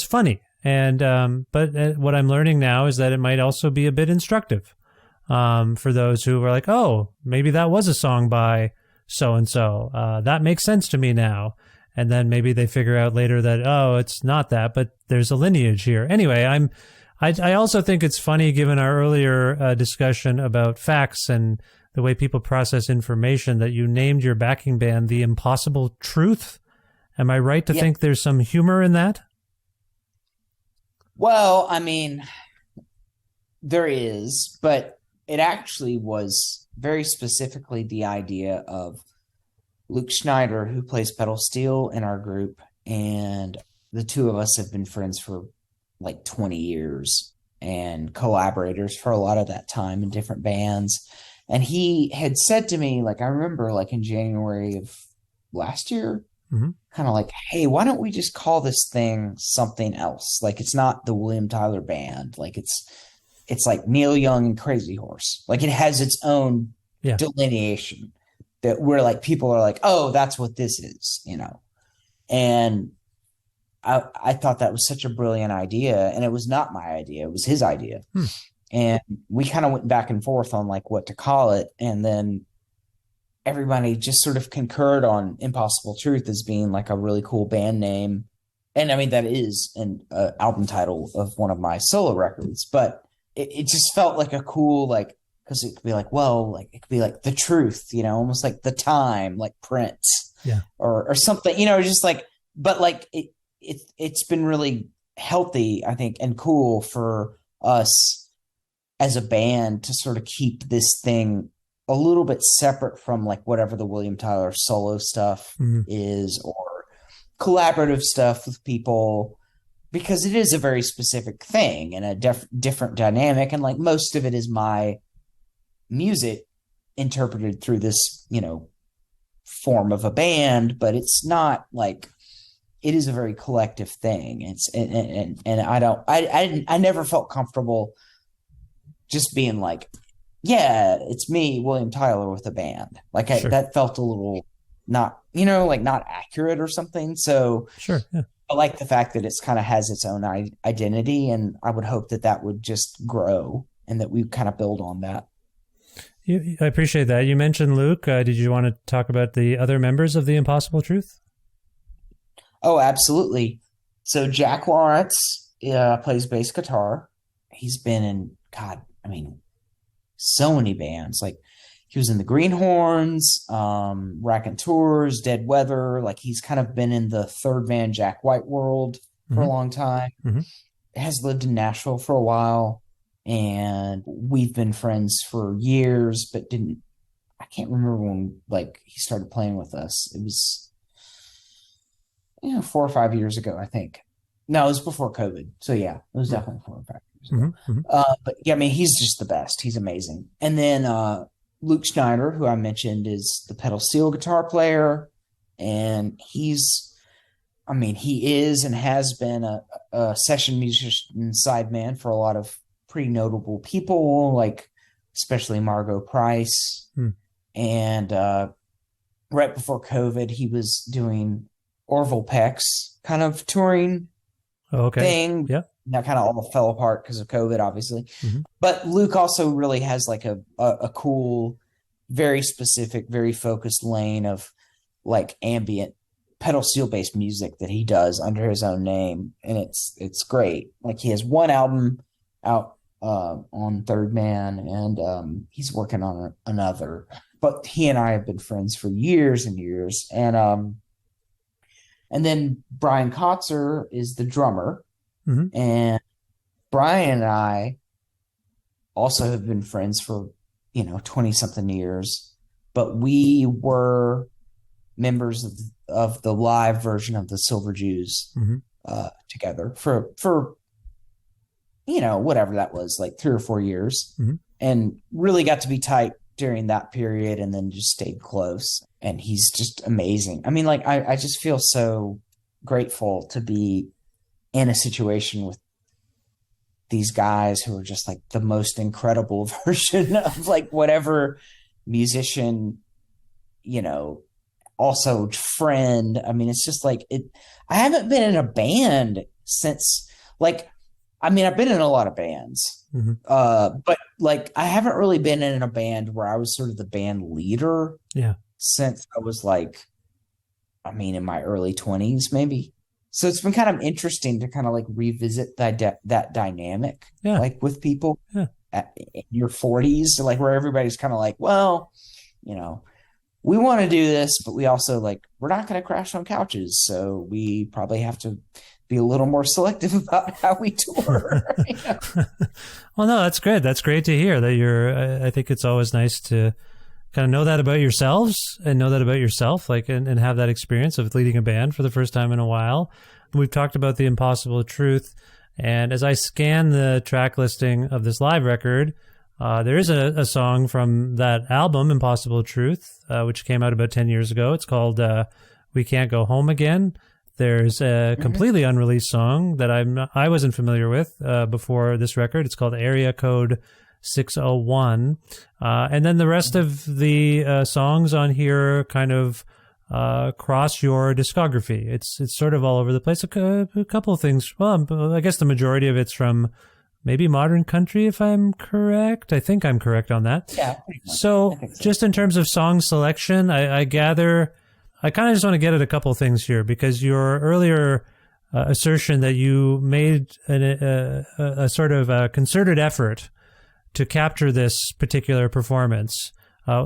funny. And, but what I'm learning now is that it might also be a bit instructive. For those who were like, oh, maybe that was a song by so-and-so. That makes sense to me now. And then maybe they figure out later that, oh, it's not that, but there's a lineage here. Anyway, I also think it's funny, given our earlier discussion about facts and the way people process information, that you named your backing band The Impossible Truth. Am I right to think there's some humor in that? Well, I mean, there is, but it actually was very specifically the idea of Luke Schneider, who plays pedal steel in our group, and the two of us have been friends for like 20 years and collaborators for a lot of that time in different bands. And he had said to me, like, I remember like in January of last year, kind of like, hey, why don't we just call this thing something else? Like, it's not the William Tyler Band. Like, it's like Neil Young and Crazy Horse. Like, it has its own delineation that where like people are like, oh, that's what this is, you know? And I thought that was such a brilliant idea, and it was not my idea. It was his idea. And we kind of went back and forth on like what to call it. And then everybody just sort of concurred on Impossible Truth as being like a really cool band name. And I mean, that is an album title of one of my solo records, but it just felt like a cool, like, because it could be like, well, like it could be like The Truth, you know, almost like The Time, like Prince, or something, you know, just like, but like it's been really healthy, I think, and cool for us as a band to sort of keep this thing a little bit separate from like whatever the William Tyler solo stuff is, or collaborative stuff with people, because it is a very specific thing and a different dynamic. And like most of it is my music interpreted through this, you know, form of a band, but it's not like, it is a very collective thing. It's and I never felt comfortable just being like, yeah, it's me, William Tyler, with a band. Like that felt a little not, you know, like not accurate or something. So I like the fact that it's kind of has its own identity, and I would hope that that would just grow and that we kind of build on that. I appreciate that. You mentioned Luke. Did you want to talk about the other members of The Impossible Truth? Oh, absolutely. So Jack Lawrence plays bass guitar. He's been in, God, I mean, so many bands. Like he was in the Greenhorns, Raconteurs, Dead Weather. Like he's kind of been in the third band Jack White world for a long time. Has lived in Nashville for a while, and we've been friends for years, but I can't remember when like he started playing with us. It was 4 or 5 years ago, I think. No, it was before COVID. So yeah, it was definitely 4 or 5 years ago. But yeah, I mean, he's just the best. He's amazing. And then Luke Schneider, who I mentioned, is the pedal steel guitar player. And he is and has been a session musician sideman for a lot of pretty notable people, like especially Margot Price. And right before COVID, he was doing Orville Peck's kind of touring thing. Yeah. That kind of all fell apart because of COVID, obviously. But Luke also really has like a cool, very specific, very focused lane of like ambient pedal steel based music that he does under his own name. And it's great. Like he has one album out on Third Man, and he's working on another. But he and I have been friends for years and years. And then Brian Kotzer is the drummer. And Brian and I also have been friends for, 20-something years. But we were members of the live version of the Silver Jews together for whatever that was, like 3 or 4 years. And really got to be tight during that period, and then just stayed close. And he's just amazing. I mean, like, I just feel so grateful to be in a situation with these guys who are just like the most incredible version of like whatever musician, also friend. I mean, it's just like I haven't been in a band since like, I mean, I've been in a lot of bands, but like I haven't really been in a band where I was sort of the band leader since I was like, I mean, in my early 20s, maybe. So it's been kind of interesting to kind of like revisit that dynamic, like with people. in your 40s, like where everybody's kind of like, well, you know, we want to do this, but we also like, we're not going to crash on couches. So we probably have to be a little more selective about how we tour. You know? Well, no, that's good. That's great to hear that I think it's always nice to kind of know that about yourselves and know that about yourself, like, and have that experience of leading a band for the first time in a while. We've talked about The Impossible Truth. And as I scan the track listing of this live record, there is a song from that album, Impossible Truth, which came out about 10 years ago. It's called We Can't Go Home Again. There's a completely unreleased song that I wasn't familiar with before this record. It's called Area Code 601. And then the rest of the songs on here kind of cross your discography. It's sort of all over the place. A couple of things. Well, I guess the majority of it's from maybe modern country, if I'm correct. I think I'm correct on that. Yeah. Pretty much. So, I think so. just in terms of song selection, I gather, I kind of just want to get at a couple of things here, because your earlier assertion that you made a sort of a concerted effort to capture this particular performance.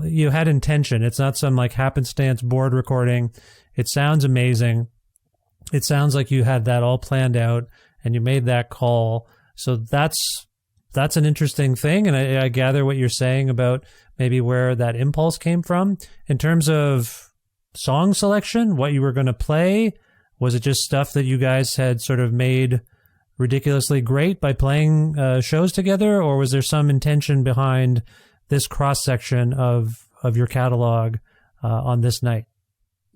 You had intention. It's not some like happenstance board recording. It sounds amazing. It sounds like you had that all planned out and you made that call. So that's an interesting thing. And I gather what you're saying about maybe where that impulse came from. In terms of song selection, what you were going to play, was it just stuff that you guys had sort of made ridiculously great by playing shows together, or was there some intention behind this cross section of your catalog on this night?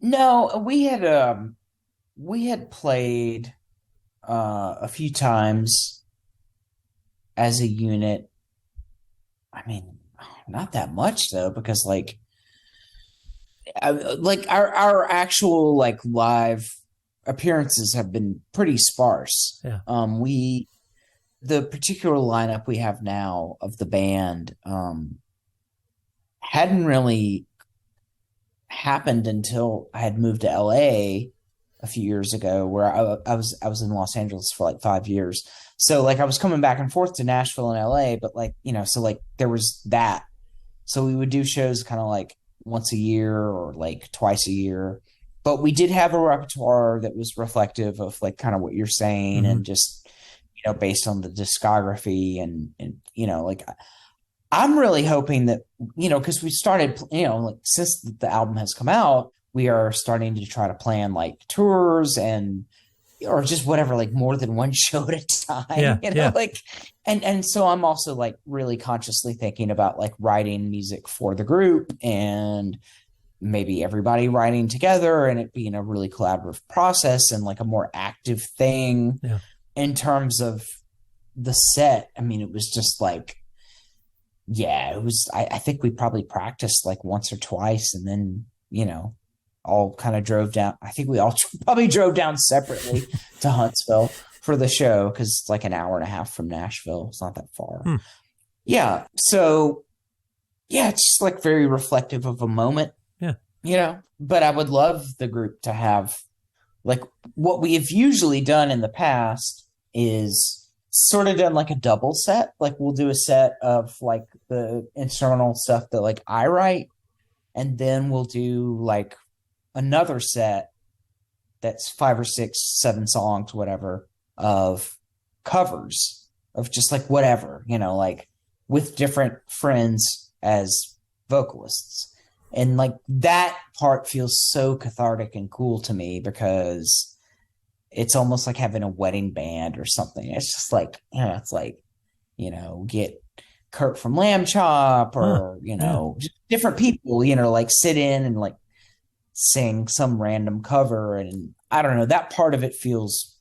No, we had played a few times as a unit. I mean, not that much though, because like our actual like live appearances have been pretty sparse. Yeah. The particular lineup we have now of the band hadn't really happened until I had moved to LA a few years ago, where I was in Los Angeles for like 5 years. So like I was coming back and forth to Nashville and LA, but like, you know, so like there was that. So we would do shows kind of like once a year or like twice a year. But we did have a repertoire that was reflective of like kind of what you're saying, and just, you know, based on the discography and you know, like I'm really hoping that, you know, because we started, you know, like since the album has come out, we are starting to try to plan like tours or just whatever, like more than one show at a time, you know, like, and so I'm also like really consciously thinking about like writing music for the group and maybe everybody writing together and it being a really collaborative process and like a more active thing. In terms of the set. I mean, it was just like, yeah, it was, I think we probably practiced like once or twice and then, you know, all kind of drove down. I think we all probably drove down separately to Huntsville for the show, because it's like an hour and a half from Nashville. It's not that far. Yeah. So yeah, it's just like very reflective of a moment. Yeah. You know, but I would love the group to have like what we have usually done in the past is sort of done like a double set. Like we'll do a set of like the instrumental stuff that like I write, and then we'll do like another set that's 5 or 6, 7 songs, whatever, of covers of just like whatever, you know, like with different friends as vocalists. And like that part feels so cathartic and cool to me, because it's almost like having a wedding band or something. It's just like, you know, it's like, you know, get Kurt from Lamb Chop or, you know, just different people, you know, like sit in and like sing some random cover. And I don't know, that part of it feels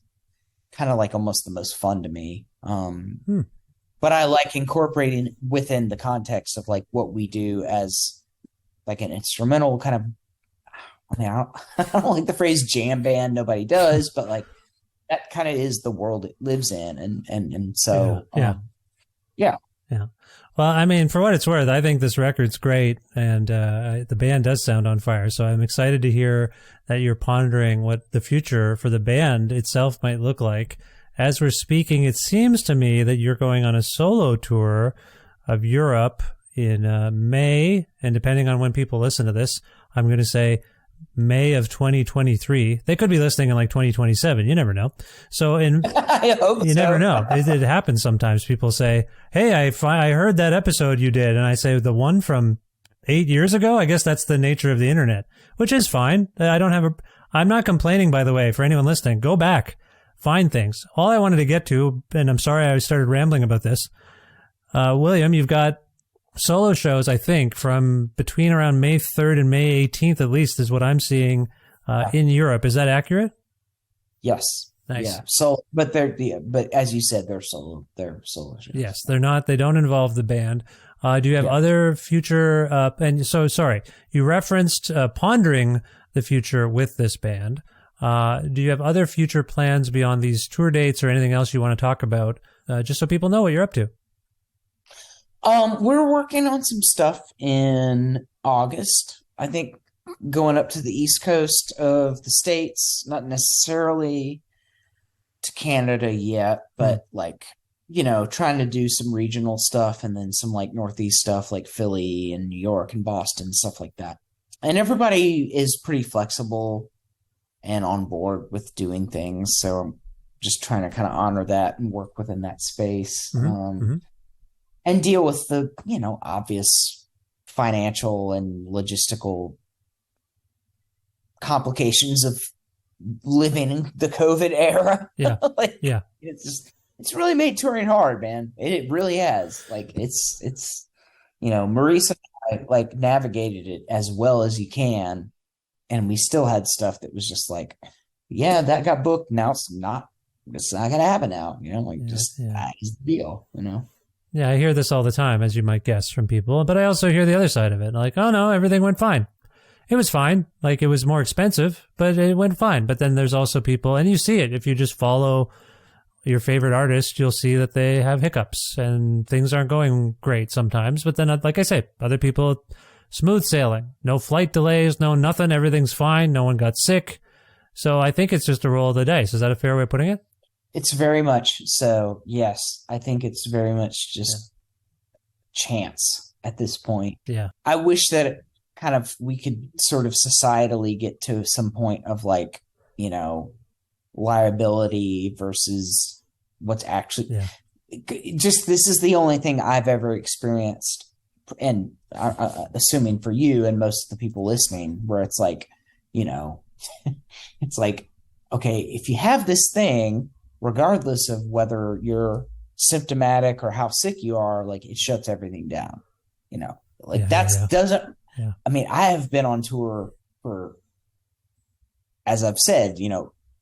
kind of like almost the most fun to me. But I like incorporating within the context of like what we do as like an instrumental kind of, I mean, I don't like the phrase jam band. Nobody does, but like that kind of is the world it lives in. And so, yeah. Well, I mean, for what it's worth, I think this record's great, and the band does sound on fire. So I'm excited to hear that you're pondering what the future for the band itself might look like. As we're speaking, it seems to me that you're going on a solo tour of Europe in May, and depending on when people listen to this, I'm going to say May of 2023. They could be listening in like 2027. You never know. So I hope you so. never know. It happens sometimes. People say, "Hey, I heard that episode you did," and I say, "The one from 8 years ago." I guess that's the nature of the internet, which is fine. I'm not complaining, by the way, for anyone listening. Go back, find things. All I wanted to get to, and I'm sorry I started rambling about this. William, you've got solo shows, I think, from between around May 3rd and May 18th, at least, is what I'm seeing in Europe. Is that accurate? Yes. Nice. Yeah. So, but but as you said, they're solo shows. Yes, they're not. They don't involve the band. Do you have other future? And so, sorry, you referenced pondering the future with this band. Do you have other future plans beyond these tour dates or anything else you want to talk about? Just so people know what you're up to. We're working on some stuff in August. I think going up to the East Coast of the States, not necessarily to Canada yet, but like, trying to do some regional stuff and then some like Northeast stuff like Philly and New York and Boston, stuff like that. And everybody is pretty flexible and on board with doing things. So I'm just trying to kind of honor that and work within that space. And deal with the, obvious financial and logistical complications of living in the COVID era. Yeah. It's really made touring hard, man. It really has. Like it's Maurice and I like navigated it as well as you can. And we still had stuff that was just like, yeah, that got booked. Now it's not gonna happen now. That is the deal, Yeah, I hear this all the time, as you might guess, from people. But I also hear the other side of it. Like, oh, no, everything went fine. It was fine. Like, it was more expensive, but it went fine. But then there's also people, and you see it. If you just follow your favorite artist, you'll see that they have hiccups and things aren't going great sometimes. But then, like I say, other people, smooth sailing. No flight delays, no nothing. Everything's fine. No one got sick. So I think it's just a roll of the dice. Is that a fair way of putting it? It's very much so. Yes, I think it's very much just chance at this point. Yeah. I wish that we could sort of societally get to some point of like, liability versus what's actually just, this is the only thing I've ever experienced. And assuming for you and most of the people listening, where it's like, it's like, okay, if you have this thing, regardless of whether you're symptomatic or how sick you are, like it shuts everything down, doesn't, I mean, I have been on tour for, as I've said,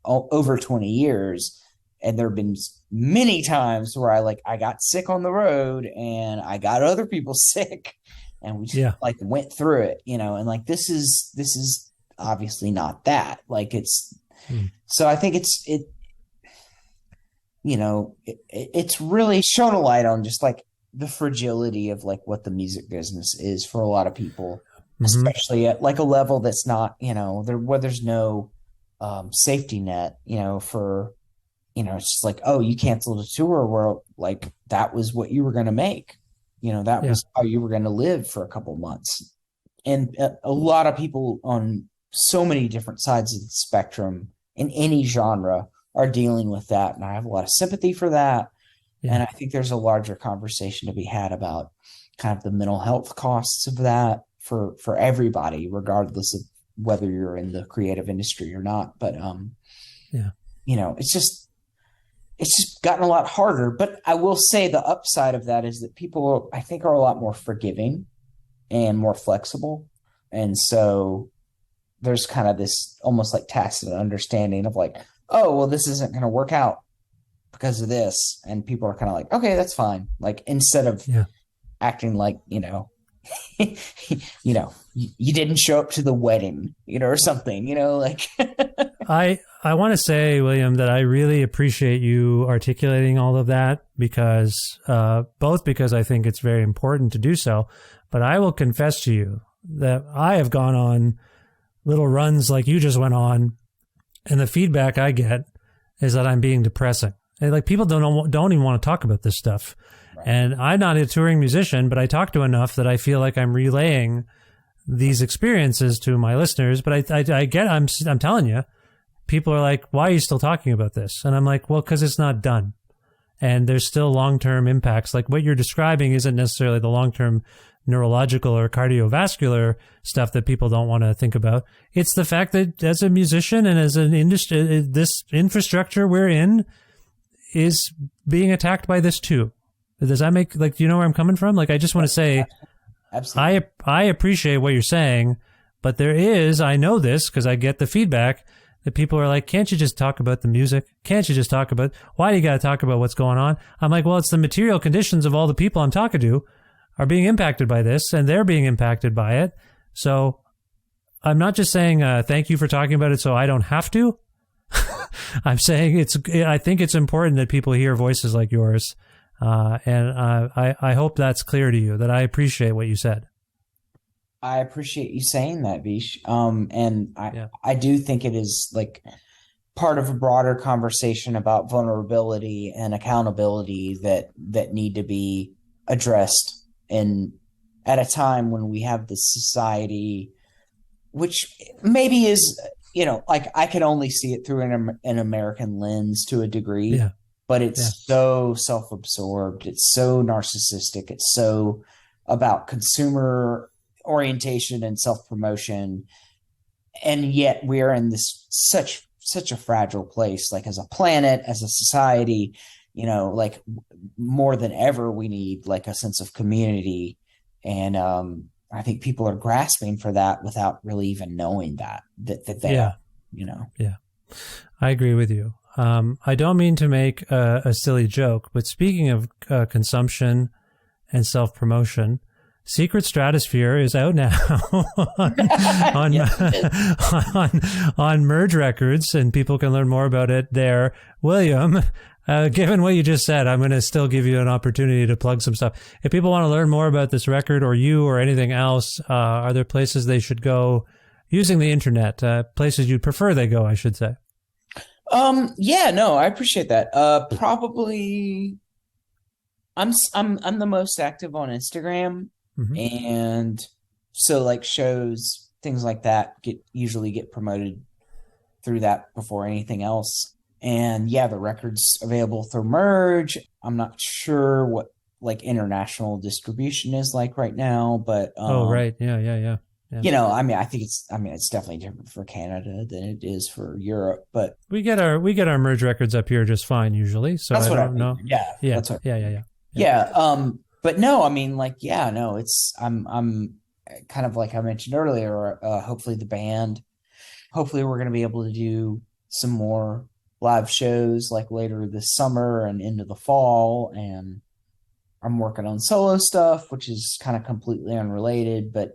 over 20 years. And there've been many times where I got sick on the road and I got other people sick and we just went through it, and like, this is obviously not that. Like so I think it's really shown a light on just like the fragility of like what the music business is for a lot of people, especially at like a level that's not, where there's no safety net, for, it's just like, oh, you canceled a tour where like that was what you were going to make, that was how you were going to live for a couple of months. And a lot of people on so many different sides of the spectrum in any genre are dealing with that. And I have a lot of sympathy for that. Yeah. And I think there's a larger conversation to be had about kind of the mental health costs of that for everybody, regardless of whether you're in the creative industry or not. But, it's just gotten a lot harder. But I will say the upside of that is that people, I think, are a lot more forgiving and more flexible. And so there's kind of this almost like tacit understanding of like, oh, well, this isn't going to work out because of this. And people are kind of like, okay, that's fine. Like, instead of acting like, you didn't show up to the wedding, or something, like. I want to say, William, that I really appreciate you articulating all of that because both because I think it's very important to do so, but I will confess to you that I have gone on little runs like you just went on, and the feedback I get is that I'm being depressing. And like, people don't even want to talk about this stuff. And I'm not a touring musician, but I talk to enough that I feel like I'm relaying these experiences to my listeners. But I'm telling you, people are like, why are you still talking about this? And I'm like, well, because it's not done. And there's still long-term impacts. Like what you're describing isn't necessarily the long-term neurological or cardiovascular stuff that people don't want to think about. It's the fact that as a musician and as an industry, this infrastructure we're in is being attacked by this too. Does that make, like, do you know where I'm coming from? Like, I just want to say, Absolutely. I appreciate what you're saying, but there is, I know this because I get the feedback that people are like, can't you just talk about the music? Can't you just talk about, why do you got to talk about what's going on? I'm like, well, it's the material conditions of all the people I'm talking to are being impacted by this, and they're being impacted by it. So I'm not just saying thank you for talking about it so I don't have to. I'm saying I think it's important that people hear voices like yours. And I hope that's clear to you, that I appreciate what you said. I appreciate you saying that, Vish. And I do think it is like part of a broader conversation about vulnerability and accountability that need to be addressed. And at a time when we have this society, which maybe is, like I can only see it through an American lens to a degree, but it's so self-absorbed. It's so narcissistic. It's so about consumer orientation and self-promotion. And yet we're in this such a fragile place, like as a planet, as a society, like more than ever, we need like a sense of community. And I think people are grasping for that without really even knowing that they are, Yeah, I agree with you. I don't mean to make a silly joke, but speaking of consumption and self-promotion, Secret Stratosphere is out now on Merge Records, and people can learn more about it there. William, given what you just said, I'm going to still give you an opportunity to plug some stuff. If people want to learn more about this record or you or anything else, are there places they should go using the internet? Places you'd prefer they go, I should say. Yeah, no, I appreciate that. Probably I'm the most active on Instagram. Mm-hmm. And so like shows, things like that usually get promoted through that before anything else. And yeah, the record's available through Merge. I'm not sure what like international distribution is like right now, but right. Yeah. I think it's definitely different for Canada than it is for Europe, but we get our Merge Records up here just fine usually. So that's I don't know. Yeah. That's what, yeah. But no, I mean, like, yeah, no, I'm kind of like I mentioned earlier, hopefully we're going to be able to do some more live shows like later this summer and into the fall. And I'm working on solo stuff, which is kind of completely unrelated, but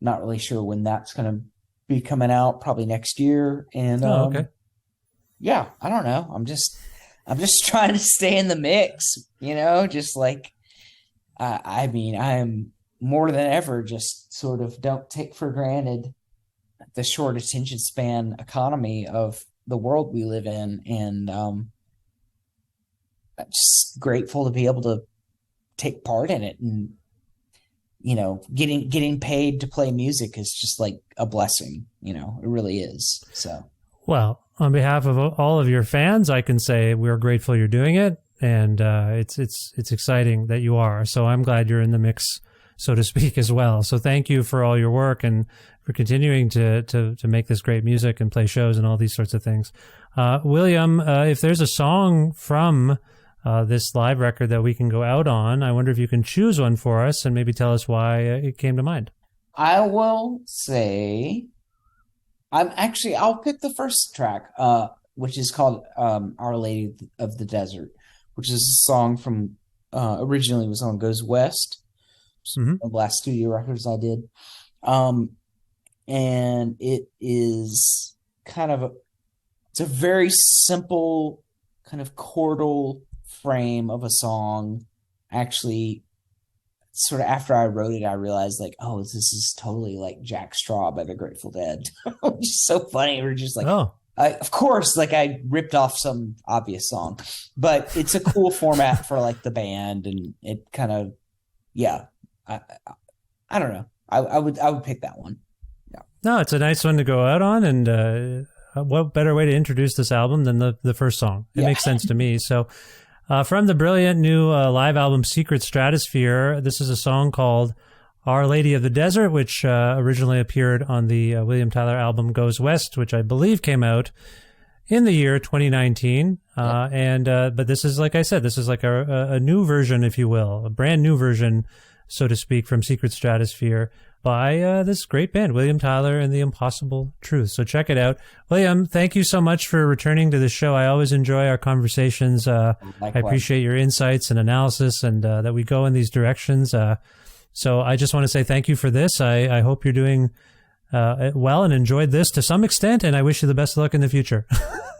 not really sure when that's going to be coming out, probably next year. And, okay. Yeah, I don't know. I'm just trying to stay in the mix, just like, I mean, I am more than ever just sort of don't take for granted the short attention span economy of the world we live in. And I'm just grateful to be able to take part in it. And, getting paid to play music is just like a blessing, it really is. So, well, on behalf of all of your fans, I can say we're grateful you're doing it. And it's exciting that you are. So I'm glad you're in the mix, so to speak, as well. So thank you for all your work and for continuing to make this great music and play shows and all these sorts of things. William, if there's a song from this live record that we can go out on, I wonder if you can choose one for us and maybe tell us why it came to mind. I will say, I'll pick the first track, which is called Our Lady of the Desert, which is a song from originally was on Goes West, the last studio records I did. And it is it's a very simple kind of chordal frame of a song. Actually, sort of after I wrote it, I realized like, this is totally like Jack Straw by the Grateful Dead, which is so funny. We're just like, Of course, like I ripped off some obvious song, but it's a cool format for like the band, and it kind of, yeah. I don't know. I would pick that one. Yeah. No, it's a nice one to go out on, and what better way to introduce this album than the first song? It makes sense to me. So, from the brilliant new live album Secret Stratosphere, this is a song called Our Lady of the Desert, which originally appeared on the William Tyler album Goes West, which I believe came out in the year 2019. But this is, like I said, this is like a new version, if you will, a brand new version, so to speak, from Secret Stratosphere by this great band, William Tyler and the Impossible Truth. So check it out. William, thank you so much for returning to the show. I always enjoy our conversations. I appreciate your insights and analysis, and that we go in these directions. So I just want to say thank you for this. I hope you're doing well and enjoyed this to some extent, and I wish you the best of luck in the future.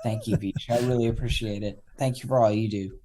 Thank you, Beach. I really appreciate it. Thank you for all you do.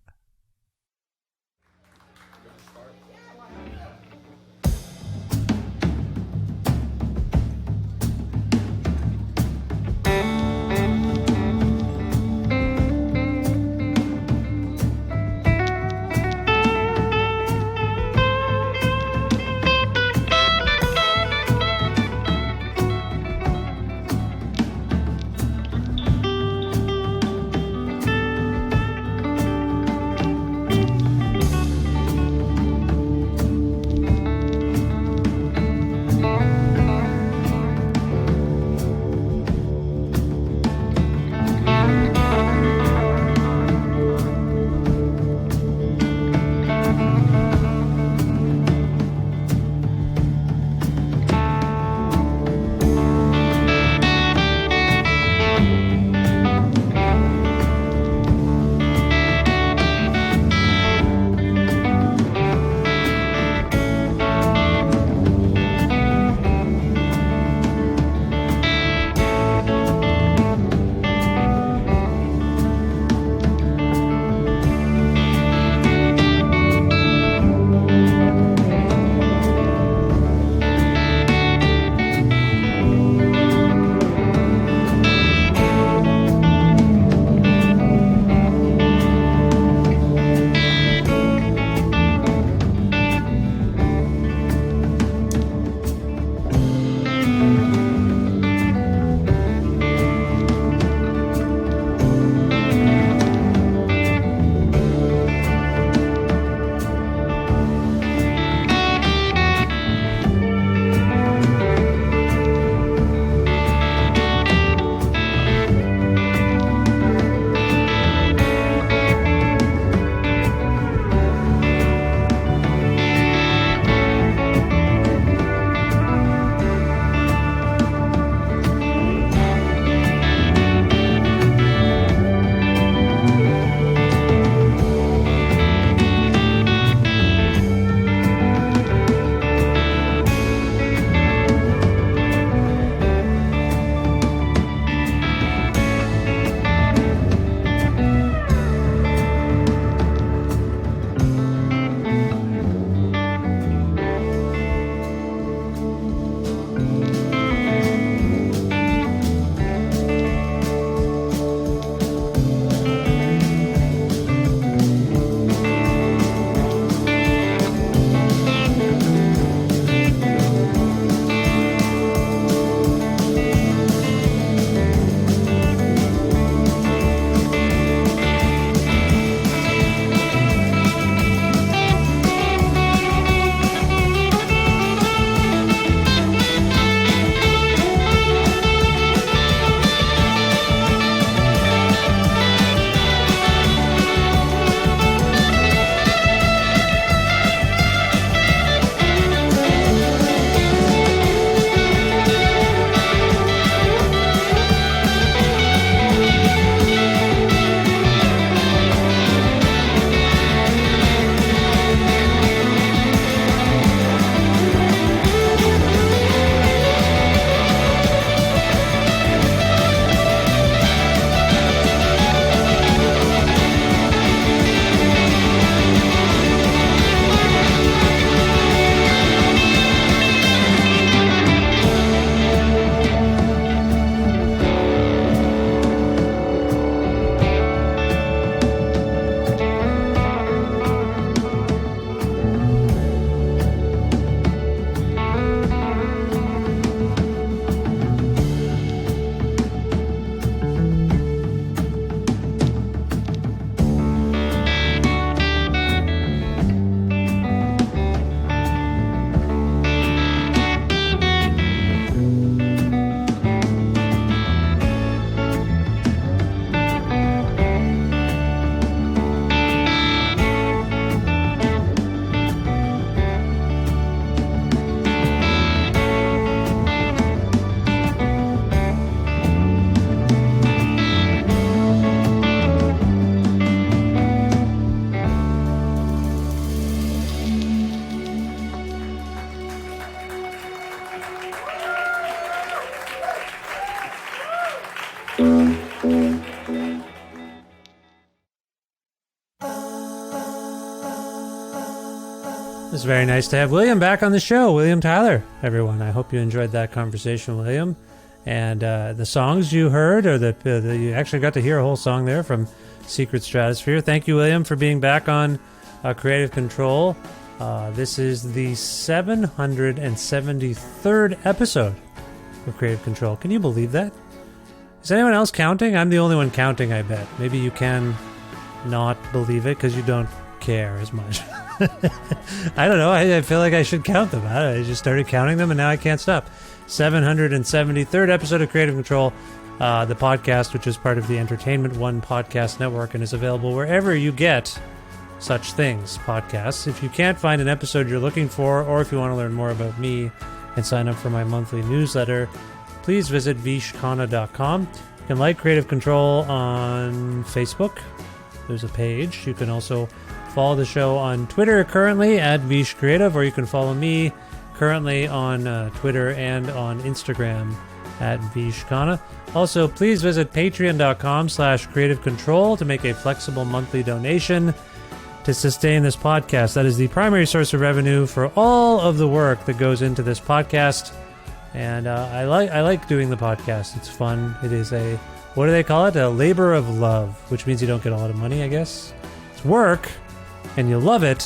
It's very nice to have William back on the show. William Tyler, everyone. I hope you enjoyed that conversation, William. And the songs you heard, or you actually got to hear a whole song there from Secret Stratosphere. Thank you, William, for being back on Creative Control. This is the 773rd episode of Creative Control. Can you believe that? Is anyone else counting? I'm the only one counting, I bet. Maybe you can not believe it because you don't care as much. I don't know. I feel like I should count them. I just started counting them, and now I can't stop. 773rd episode of Creative Control, the podcast, which is part of the Entertainment One podcast network and is available wherever you get such things, podcasts. If you can't find an episode you're looking for, or if you want to learn more about me and sign up for my monthly newsletter, please visit vishkhanna.com. You can like Creative Control on Facebook. There's a page. You can also follow the show on Twitter currently at Vish Creative, or you can follow me currently on Twitter and on Instagram at Vish Khanna. Also, please visit patreon.com/Creative Control to make a flexible monthly donation to sustain this podcast. That is the primary source of revenue for all of the work that goes into this podcast. And I like doing the podcast. It's fun. It is a, what do they call it? A labor of love, which means you don't get a lot of money, I guess. It's work, and you love it.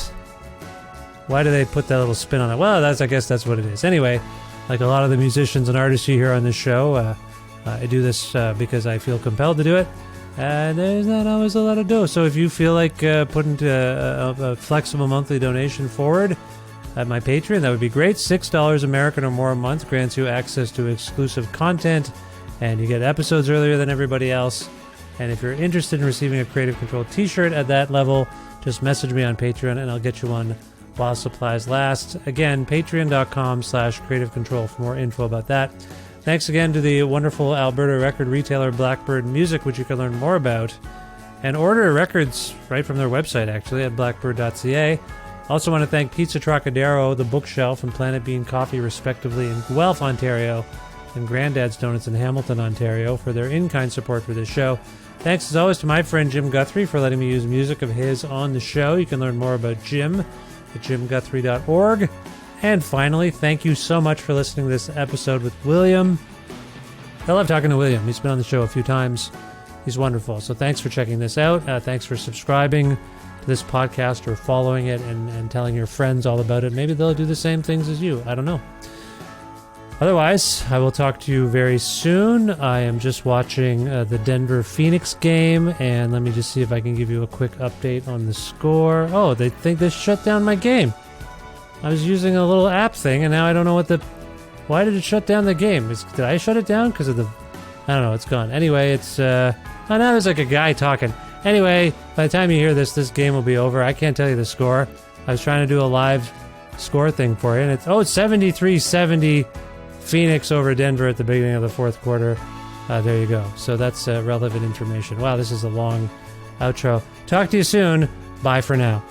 Why do they put that little spin on it? Well, I guess that's what it is. Anyway, like a lot of the musicians and artists you hear on this show, I do this because I feel compelled to do it. And there's not always a lot of dough. So if you feel like putting a flexible monthly donation forward at my Patreon, that would be great. $6 American or more a month grants you access to exclusive content, and you get episodes earlier than everybody else. And if you're interested in receiving a Creative Control t-shirt at that level, just message me on Patreon and I'll get you one while supplies last. Again, patreon.com/Creative Control for more info about that. Thanks again to the wonderful Alberta record retailer Blackbird Music, which you can learn more about and order records right from their website, actually, at blackbird.ca. Also want to thank Pizza Trocadero, The Bookshelf, and Planet Bean Coffee, respectively, in Guelph, Ontario, and Grandad's Donuts in Hamilton, Ontario, for their in-kind support for this show. Thanks, as always, to my friend Jim Guthrie for letting me use music of his on the show. You can learn more about Jim at jimguthrie.org. And finally, thank you so much for listening to this episode with William. I love talking to William. He's been on the show a few times. He's wonderful. So thanks for checking this out. Thanks for subscribing to this podcast or following it and telling your friends all about it. Maybe they'll do the same things as you. I don't know. Otherwise, I will talk to you very soon. I am just watching the Denver-Phoenix game, and let me just see if I can give you a quick update on the score. Oh, they think they shut down my game. I was using a little app thing, and now I don't know why did it shut down the game? Did I shut it down because of I don't know, it's gone. Anyway, it's, now there's like a guy talking. Anyway, by the time you hear this game will be over. I can't tell you the score. I was trying to do a live score thing for you, and it's 73-70 Phoenix over Denver at the beginning of the fourth quarter. There you go. So that's relevant information. Wow, this is a long outro. Talk to you soon. Bye for now.